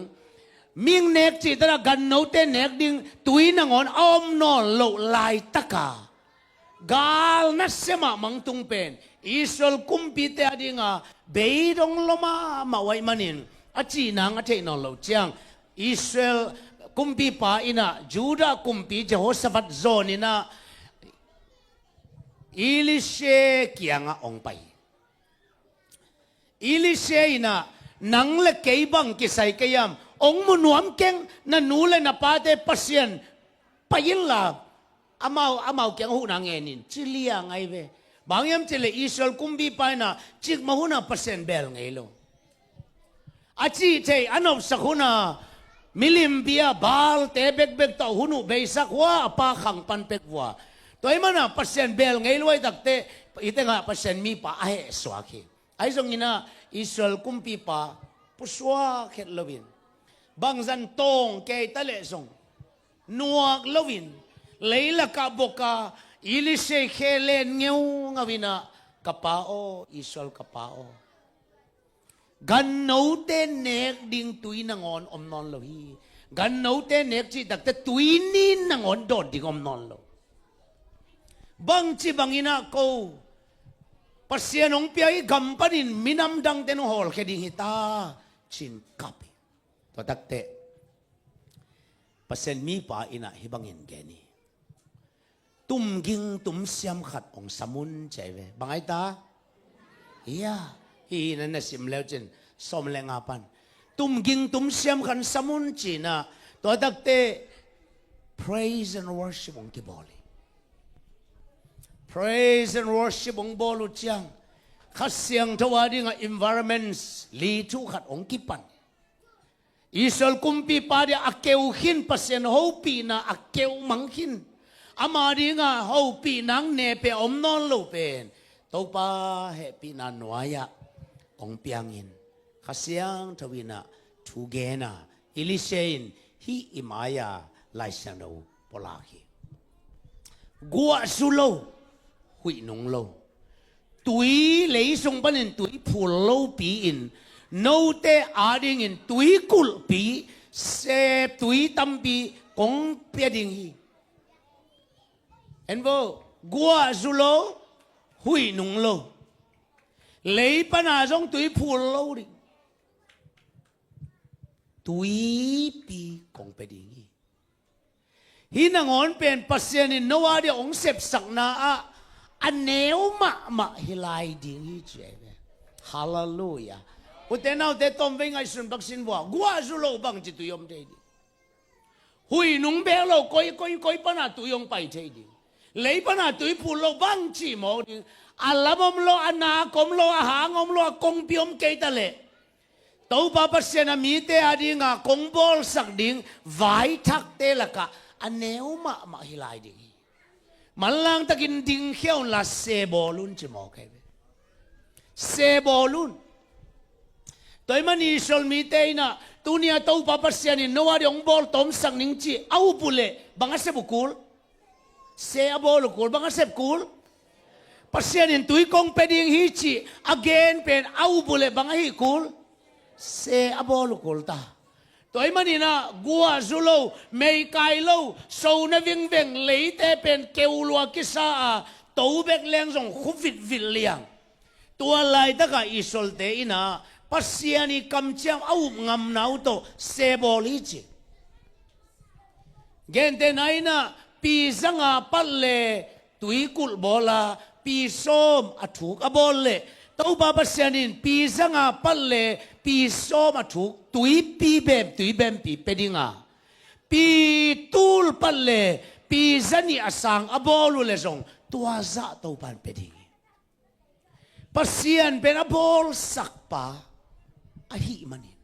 miếng nẹt chỉ ta gần nấu tên nẹt đinh túi nang on nó lộ lại tất cả gal na sema mang tung pen Israel kumpi te adinga beidong loma mawai manin achi nang ate no lo chiang Israel kumpi pa ina Judah kumpi Jehoshaphat zone ina Elisha kianga ong pai Elisha ina nang le keibang kisai kayam ong munuam keng na nule na pate pasien payilla amau keng hu nang enin chilia ngai ve bangyam chile Israel kumbi pa na chik mahuna pasien bel ngai lo achi te anop sakuna milim bia bal te bek ta hunu beisak wa apa khang pan pek wa toy mana pasien bel ngai loi takte itenga pasien mi pa ahe swaki ai zong ina Israel kumpi pa puswa khet lovin bangzan tong ke tale song nuak lovin leila ka boka Elisha khelen ngeu ngawina kapao Israel kapao gan nấu tên nẹt đinh túi nangon non lo hi gan nấu tên nẹt chỉ đặc te túi ni nangon đòn đinh non lo bang chi bangina ko pasien ong piai gampanin minam dang ten hol kheding hita chin kapi to takte pasien mi pa ina hibangin geni tum ging tum siam khat ong samun cheve bangai ta iya hi na sim leo chen som le ngapan tum ging tum siam khan samun china to takte praise and worship ong kiboli praise and worship ong bolu chiang khasiang thawadi nga environments li thu khat ong kipan Israel kumpi pa dia akeu hin pasien hopi na akeu manghin amari nga hopi nang ne pe non lo pen to pa happy na noaya ong piangin khasiang thawina thugena Elisein hi imaya laisano polaki gua sulo hui nung lo tui lấy sung panin tui phul lo pi in no te ading in tui kul pi se tui tam pi kong pe ding hi envo gua sulo hui nung lo lấy pana jong tui phul lo đi tui pi kong pe ding hi hinangon pen pasien in no adi ong sep sak na a aneu ma hilai ding hi cheve hallelujah utenau te tom ve ngai sun baksin wa gua zulo bang chi tu yom te di hui nung be lo koi pana tu yong pai te di lei pana tu pu lo bang chi mo di alamom lo ana kom lo hangom lo kong piom ke ta le to pa pasien a mi te adi nga kong bol sak ding vai thak te la ka aneu ma hilai ding malang takin ding khiao la se bolun chi mo kai se bolun toy mani sol mi te na tunia to pa pasian ni no ari ong bol tom sang ning chi au pule banga se bukul se abol kul banga se kul pasian in tui kong peding hi chi again pen au pule banga hi kul se abol kul ta toy mani na gua zulo mei kai lo so na ving veng lei te pen keulwa kisa a to bek leng jong khuvit vil liang tua lai ta ka isol te ina pasiani kam chiam au ngam nau to se boli chi gen te nai na pi zanga palle tui kul bola pi som athuk abolle to ba pasianin pi zanga palle pi som athuk tui bem pi pedinga pi tul palle pi zani asang abolu le zong tua za to pan peding pasian ben abol sakpa ahi manin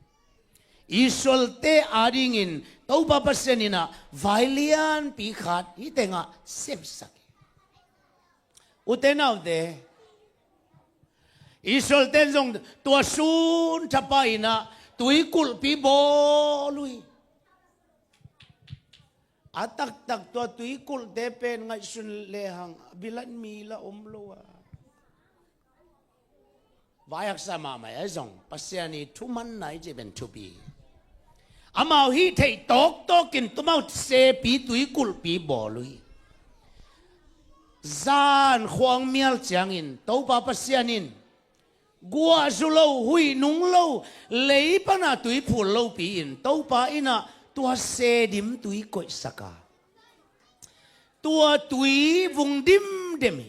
isol te adingin to ba pasianina vailian pi khat itenga sep sak utenaw de isol ten zong tua sun chapaina tui kul pi bolui atak tak tua tui kul te pen ngai sun lehang bilan mi la omloa vayak sama mai azong pasiani thuman nai je ben thupi อามาฮีเทตอกตอกินตัวมาเซปีตุยกุลปีบอลุยจานขวางเมียลจางอินตัวปาปัสยานินกัวจุโลหุยนุงโลเลยปนาตุยพูโลปีอินตัวปาอินะตัวเซดิมตุยกอยสกาตัวตุยวงดิมเดมี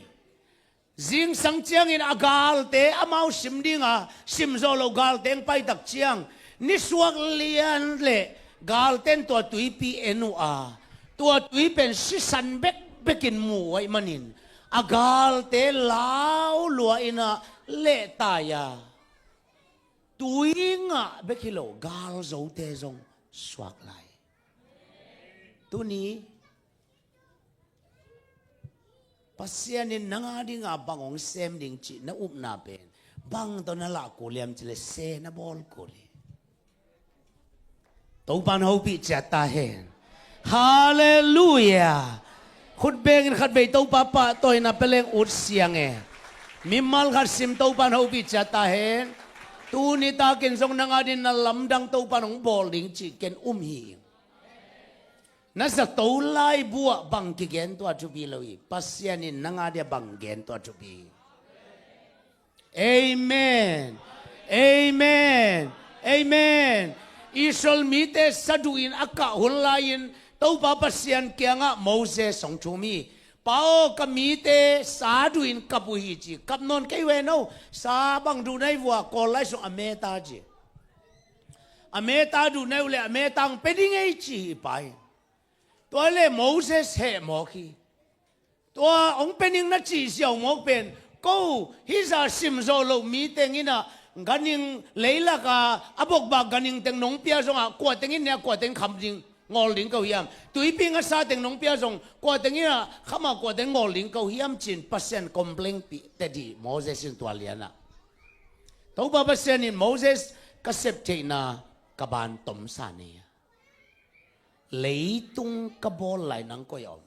จิงสังเจียงอินอากาลเตอมาสิมดิงาสิมโซโลกาลเตงไปตักเจียงนิสวกเลียนเละกาลเตนตัวตุยปีเอนูอาตัวตุยเป็นสิสันเบกเบกินหมูไว้มันินอากาลเตลาวลัวอินะเละตายาตุยงะเบกิโลกาลโจเตจงสวกไลตัวนี้ปัสยานินนังอาดิงาบังองเซมดิงจีนะอุบนาเป็นบังตอนนั้นละกูเลียมจิเลเซนะบอลกูลีตัวปันหูปีจัตตาเฮนฮาเลลูยาขุดเบงขัดเบยตัวป้าป้าตัวนับเป็นเลงอุดเสียงมิมัลขัดซิมตัวปันหูปีจัตตาเฮนตูนิตากินทรงนังอาดินนัลลำดังตัวปันของบอลดิงจีเกนฮีนั่นสักตัวไล่บัวบังกิเกนตัวจุบีเลยปัสยานินนังอาเดียบังเกนตัวจุบีเอเมนเอเมนเอเมนอิสราเอลมีแต่สะดุอินอากาหุลลายินตัวป้าปัสยานเกียงะโมเสสส่งชูมีป้าก็มีแต่สาดุอินกับบุหิจีกับนนแค่เวโนสาบังดูในวัวกอลไลส่งอเมตาจีอเมตาดูในวัวอเมตังเป็นยังไงจีไปตัวเล่โมเสสเหมอคีตัวองเป็นยังนัดจีเสียวมอกเป็นกูฮิซาซิมโซโลมีเตงินะกันยังเลล่กาอบอกบากกันยังเต็งน้องเปียส่งอ่ะกวดเต็งเนี่ยกวดเต็งคำจิงงอลิงเกาเฮียมตุยปิงก็ซาเต็งน้องเปียส่งกวดเต็งเนี่ยข้ามากวดเต็งงอลิงเกาเฮียมจิน%คอมเพลงปีแต่ดีโมเสสตัวเลียนะตัวบ้า%นี่โมเสสก็เสพเทน่ากบานตมสานีเลยตุงกบอลไหลนังก็ยอม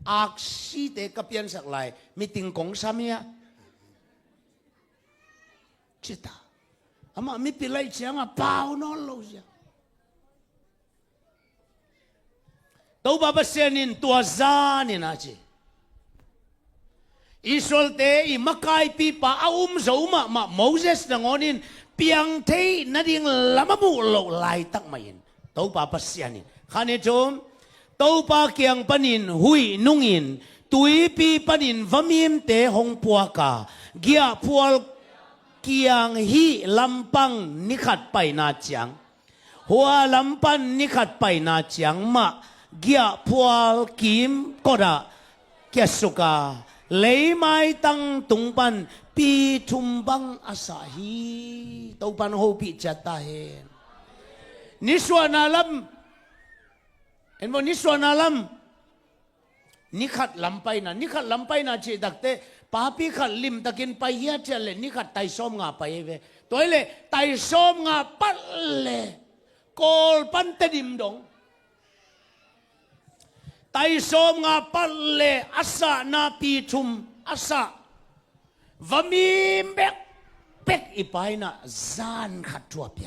อักษีเตกับเพียนสักไหลมีติงกงสามีอะชิตาอามามีปีไลเชียงอ่ะเปล่านอนลูกเสียตัวบ้าเสียนินตัวซานินะจีอิสราเอลเตอีมักไกปีป้าอุ้มโซมาโมเสสนังอนินเปียงเทนัดิงลำบุโลไลตักมายินตัวป้าปัสยานินขันเอจอมตัวป้าเกียงปนินหุยนุ่งอินตุยปีปนินวามิมเตหงปัวกาเกียพัวเกียงฮีลำปังนิขัดไปนาจังหัวลำปันนิขัดไปนาจังมาเกียพัวกิมก็ได้เกียสุกาเลยไม่ตั้งตุงปันปีทุมบังอาสาฮีตัวปันหูปีจัตตาเฮนนิสวานาลัมเห็นว่านิสวานาลัมนิขัดลำไปนะนิขัดลำไปนะเจดักเตป้าพี่ขัดลิมตะกินไปเฮียเจเลนิขัดไตส้มงาไปเวตัวเล่ไตส้มงาปัดเล่กอลปันเตดิมดงไตส้มงาปัดเล่อาสานาปีทุมอาสาวามีเบกเป็กอีไปนะจานขัดทั่วไป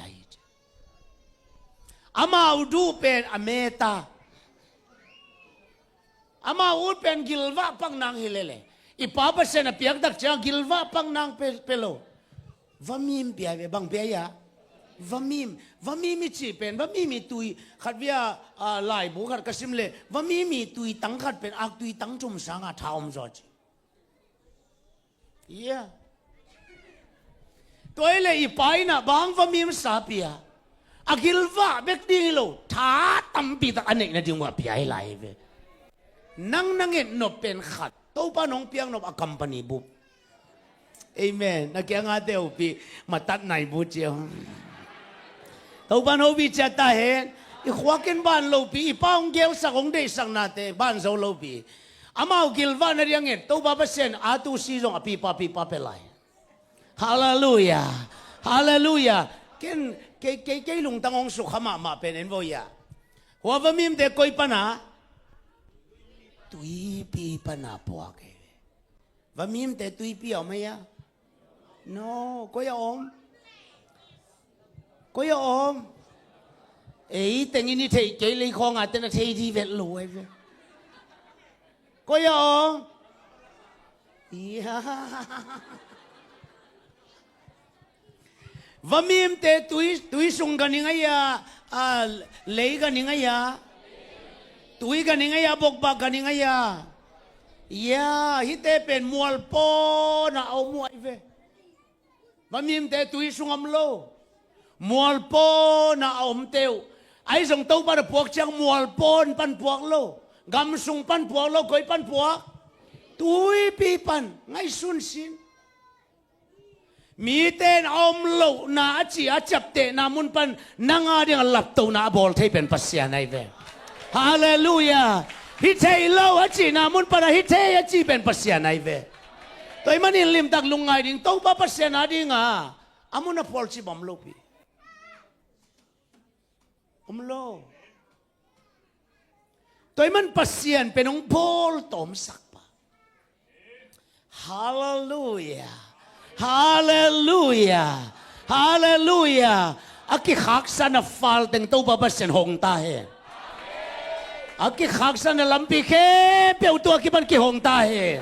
อามาอุดูเป็นอเมตาอามาอุดเป็นกิลวะปังนางฮิเลเลอีป้าเปเซนเปียกดักเจ้ากิลวะปังนางเปโลวามีมเปียเวบังเปียยาวามีมจีเป็นวามีมตุยขัดเวียลายบุขัดกสิมเลวามีมตุยตั้งขัดเป็นอักตุยตั้งจุ่มสังอาท้าวมจอจีเย่ตัวเล่อีป้ายนะบางวามีมสาเปียอากิลวะเบกดิ้งโลท้าตั้มปีตะอันนี้นะจึงว่าเปียให้ไหลเวนั่งเงินนบเป็นขัดตัวป้าน้องเปียงนบอาคัมปานีบุบเอเมนนักยังอาเดียวปีมาตัดไหนบุเจียวตัวป้าน้องปีจัตตาเห็นอีขวากินบ้านโลปีป้าองเกลสักองเดสักนาเตบ้านโซโลปีอามากิลวะนั่นยังเงินตัวป้าเปเซนอาตุซีซงอปีป้าเปลายฮาเลลูยาฮาเลลูยาเกลุงตังองสุขมาเป็นเอ็นโวยาหัวมิมเด็กคอยปนาตุยปีปนาพวกเอวมิมเด็กตุยปีเอาไหมยะ no ก็ยอม ấy tình ini thấy cái lấy kho ngà tên là thấy đi vẹt lùi về có không và mìm te tui sung cái này à lấy cái này à tui cái này à bốc bạc cái này à hi te pen mual po na au muai ve và mìm te tui sung am lo mual po na om teu ai sung tàu ba puak chang mual pon pan puak lo gam sung pan puak lo koi pan puak tui pi pan ngay sun sin mi ten om lo na chi a chap te na mun pan nanga ding lap to na bol thei pen pasya nai ve hallelujah hi thei lo a chi na mun pan hi thei a chi pen pasya nai ve toy manin lim tak lungai ding to pa pasya na ding a amuna pol chi bom lo pi lo toy man pasyan penong bol tom sak pa hallelujah hallelujah hallelujah aki khak san fal teng to ba pasyan hong ta he aki khak san lampi khe peu to ki ban ki hong ta he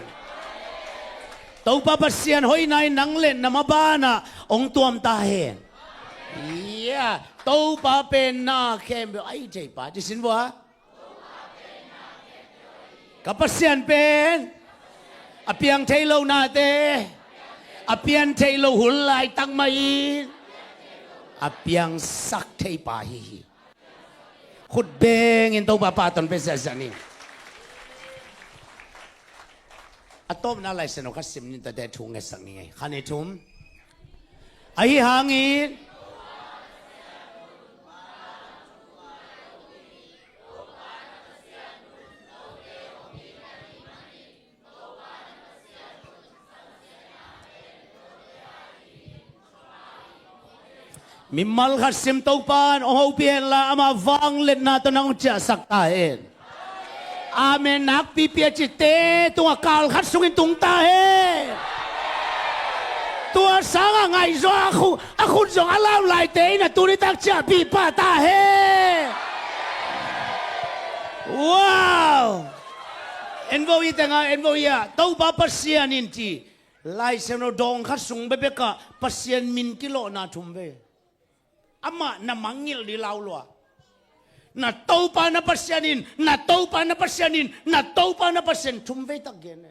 to ba pasyan hoi nai nang len namabana ong tuam ta he yeah to ba pen na khem ai chei pa chi sin wa kapasyan pen apiang thailo na te apian thailo hul lai tang mai apiang sak thei pa hi khut beng in to ba pa ton pe sa ni atom na lai seno khasim ni ta de thung nge sang ni khane thum ai hangin mimal khasim topan o hopian la ama wang let na to nang cha sakta hen amen nak pi pi chi te tua kal khat sungin tung ta he tua sanga ngai zo aku zo alam lai te na tu ni tak cha pi pa ta he wow envo itanga envo ya to ba pasian in ti lai seno dong khat sung be ka pasian min kilo na thumbe ama na mangil di laulo na taupa na pasyanin na taupa na pasyanin na taupa na pasyan tumve tagene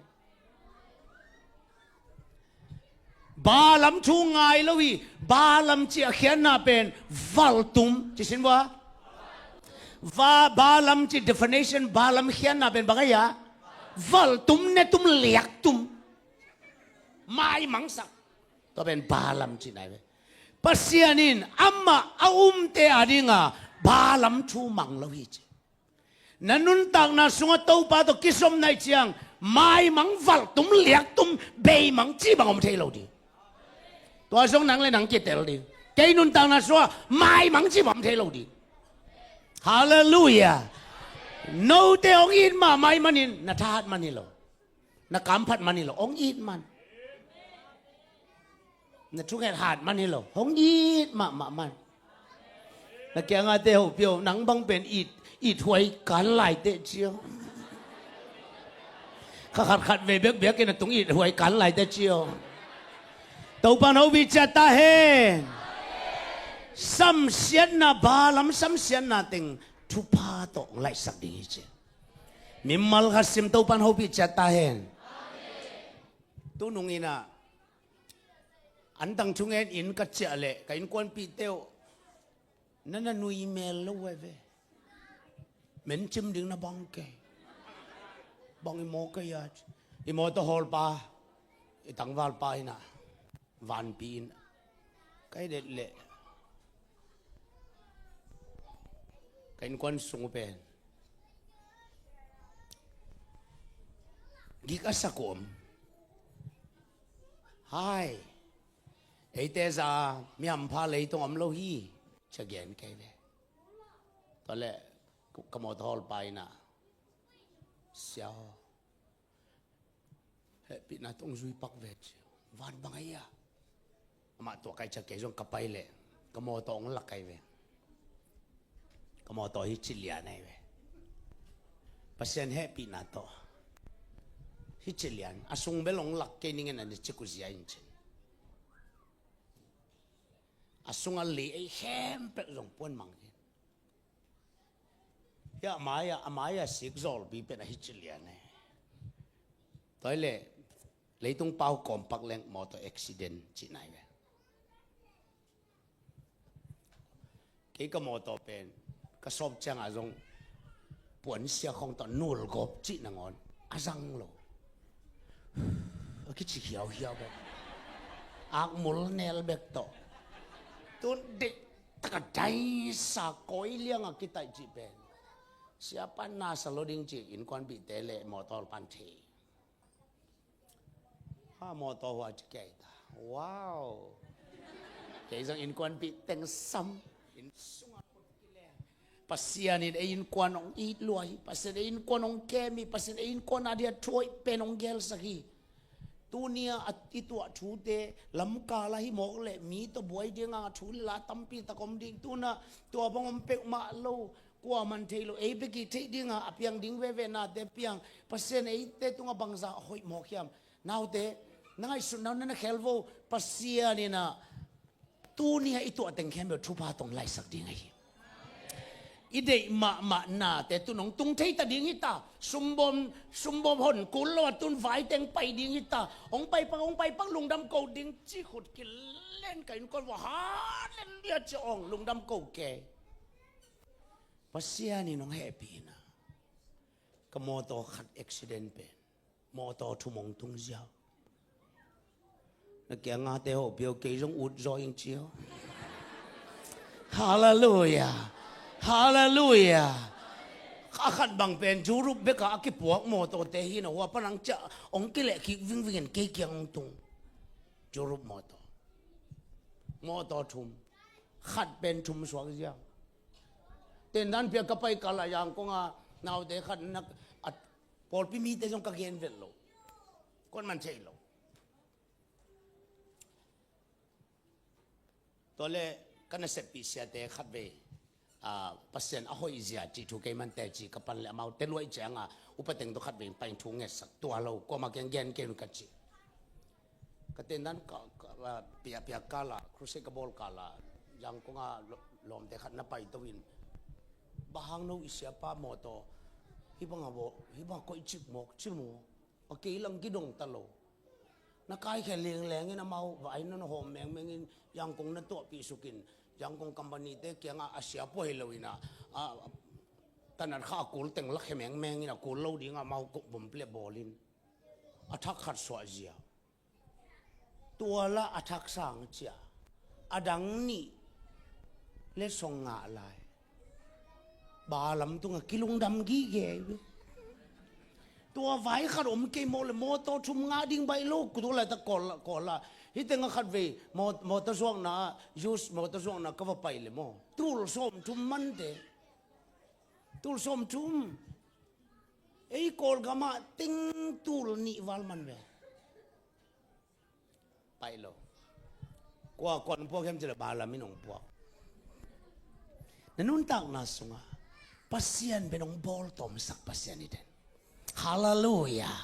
balam chu ngai lowi balam chi akhian na pen valtum chi sin wa va balam chi definition balam khian na pen bagaya valtum ne tum liak tum mai mangsak to pen balam chi nai pasyanin amma te adinga balam thu mang lo hi nanun tang na sunga to pa to kisom nai chiang mai mang val tum liak tum be mang chi bang om thei lo di to song nang le nang ki tel di ke nun tang na so mai mang chi bam thei lo di hallelujah no te ong in ma mai manin na that manilo na kam phat manilo ong in man na chung het hạt man hi lo hong ít mà man na kya nga te ho pyo nang bang pen ít huai kan lai te chiao khát về bek cái na tung ít huai kan lai te chiao tàu pan ho bi cha ta he sam xian na ba lam sam xian na ting thu pa to lai sak ding hi che mimmal khasim tàu pan ho bi cha ta he tu nung ina anh tăng chung en in cắt chợ lệ cái in quan pi teo nên là nuôi email lâu về mình chim đứng nó bong cái bong imo cái ya imo to hol pa itang val pa ina van pin cái đẹp lệ cái in quan sung pen gika sakom hai ấy thế ra miam pha lấy tông âm lâu hi chắc ghen cái đấy đó là cái một hol bài na sao hệ bị na tông duy bắc về van bằng ấy à mà tụi cái chắc cái giống cái bài lệ cái một tông là cái về ก็มอต่อฮิจิเลียนไงเว้ยปัสยันแฮปปี้นาโตฮิจิเลียนอาซุงเบลงหลักเกนิเงินอันนี้จิกุเซียอินเชนอาซุงอัลลีไอแฮมเป็ดลงปวนมังเกนยาอามายาสิกซอลบีเป็นฮิจิเลียนไงตอนเลยต้องเป่ากอมปักแรงมอต่ออุบิเหตุจีนไงเว้ยกี่ก็มอต่อเป็นก็สอบจังอาจงปวนเสียของตอนนูลกบจีนงอนอาจังโลคิดเหี่ยวแบบอักมุลเนลเบกโตตุนเด็กตะใจสะก้อยเลี้ยงกิตาจีเป็นเสียปันนาสโลดิงจีอินควันบิเตเลมอตอลปันเทถ้ามอตอหัวจะแก่ตาว้าวแกจังอินควันบิเต็งซ้ำอินสุงpasien ini ayin kuan ong it luai pasien ayin kuan ong kemi pasien ayin kuan adia troi penong gel saki tunia itu chute lamka lahi mogle mi to boy dia nga thul la tampi ta kom ding tuna to bang om pek ma lo kwa man thelo e beki thei dinga apiang ding ve na te piang pasien ei te tunga bangza hoi mo khiam now te nangai sun now na khelvo pasien ina tunia itu ateng khem thupa tong lai sak ding ai ide ma na te tu nong tung thei ta ding ita sumbom hon kul lo tun vai teng pai ding ita ong pai pang lung dam ko ding chi khut ki len kain kon wa ha len dia chi ong lung dam ko ke pasia ni nong happy na ka moto khat accident pe moto thumong tung jiao na kya nga te ho bio ke jong ut zo ing chiao hallelujah Hallelujah. Akan bang pen jurup beka aki puak mo to tehin wa panang cha ong kile ki ving ke kyang tung jurup mo to thum khat pen thum swang jiang ten dan pia ka pai kala yang ko nga naw de khat nak at por pi mi te jong ka gen vel lo kon man chei lo tole kana se pi sia te khat be pasien ahoy zia chi thu ke man te chi kapan le mau te loi changa upateng to khat ben pain thu nge sak tua lo ko ma gen gen ke ka chi ka ten dan ka pia kala kruse ka bol kala yang ko nga lom te khat na pai to win bahang no isya pa mo to hi ba ko ichik mok chimu o ke lang gidong talo na kai khe leng ina mau vai no hom meng yang kong na to pi sukin yang kong company te kya nga asia po helowina tanan kha kul teng la khemeng ina kul lo dinga mau ko bom ple bolin athak khat so azia tua la athak sang chia adang ni le song nga lai ba lam tunga kilung dam gi ge tua vai khat om ke mo le mo to thum nga ding bai lo ku la ta kol la hi tenga khat ve mo ta suang na use mo ta suang na ka va pai le mo tul som thum man te tul som thum ei kol gama ting tul ni wal man ve pai lo kwa kon po kem jela bala minong po nanun tak na sunga pasien benong bol tom sak pasien iden hallelujah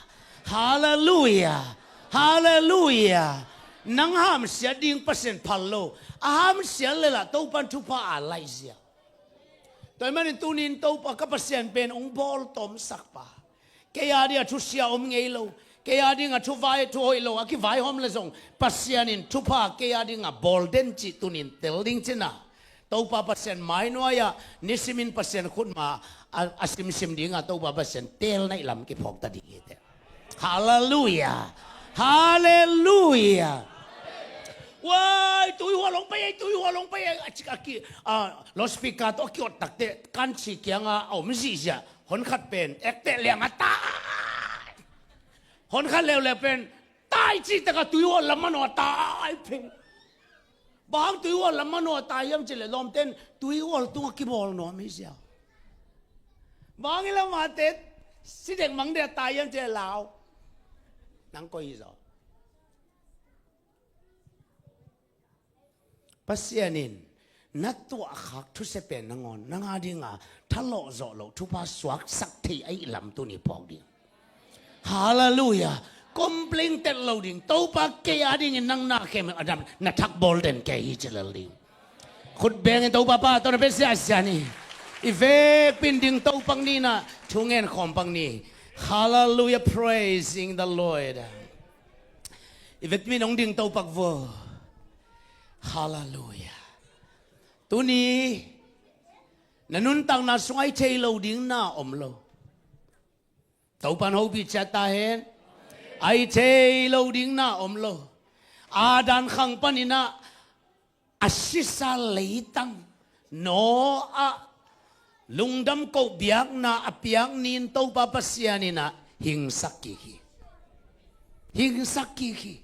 hallelujah hallelujah nang ham sia ding pasien phallo aham sia lela to pan thu pa alai sia toy man tunin to pa ka pasien pen ong bol tom sak pa ke ya dia thu sia om ngei lo ke ya ding a thu vai thu hoi lo a ki vai hom le zong pasien in thu pa ke ya ding a bol den chi tunin tel ding china to pa pasien mai no ya nisimin pasien khut ma asim sim ding a to pa pasien tel nai lam ki phok ta ding te hallelujah hallelujah wai tui hoa long pai aki los pika to ki otak te kan chi kyanga om ji ja hon khat pen ek te liang ata hon khat le pen tai chi ta ka tui hoa lam no tai pen bang tui hoa lam no tai yam chile lom ten tui hoa tu ki bol no mi sia bang ila ma te si dek mang de tai yam che lao nang ko yi zo pasienin นัดตัวขักทุเสเป็นนงอนนงาดิงาทะเลาะโจโลทุพาสวักสักทีไอ้ลำตัวนี้พอกดิฮาเลลูยาคอมเพลงเต็ดเราดิงตัวปากเกียดิงนังนาเข้มอดัมนัทักบอลเดนเกียจิลลิงขุดแบงตัวป้าตัวนั้นเป็นเสียเสียนี่อีเวปินดิงตัวปังนี่นะทุ่งเงินคอมปังนี่ฮาเลลูยา praising the Lord อีเวมีน้องดิงตัวปักวัวฮาเลลูยาตัวนี้นันุนตังนาสวยเชยเราดิ้งหน้าอมโลตัวปันหูพิจัตตาเห็นไอเชยเราดิ้งหน้าอมโลอาดันขังปันินะอาศิสาเลยตังโนอาลุงดำกูเบียกนาอเปียกนินตัวปาปัสยานินะหิงสักกี่หิงสักกี่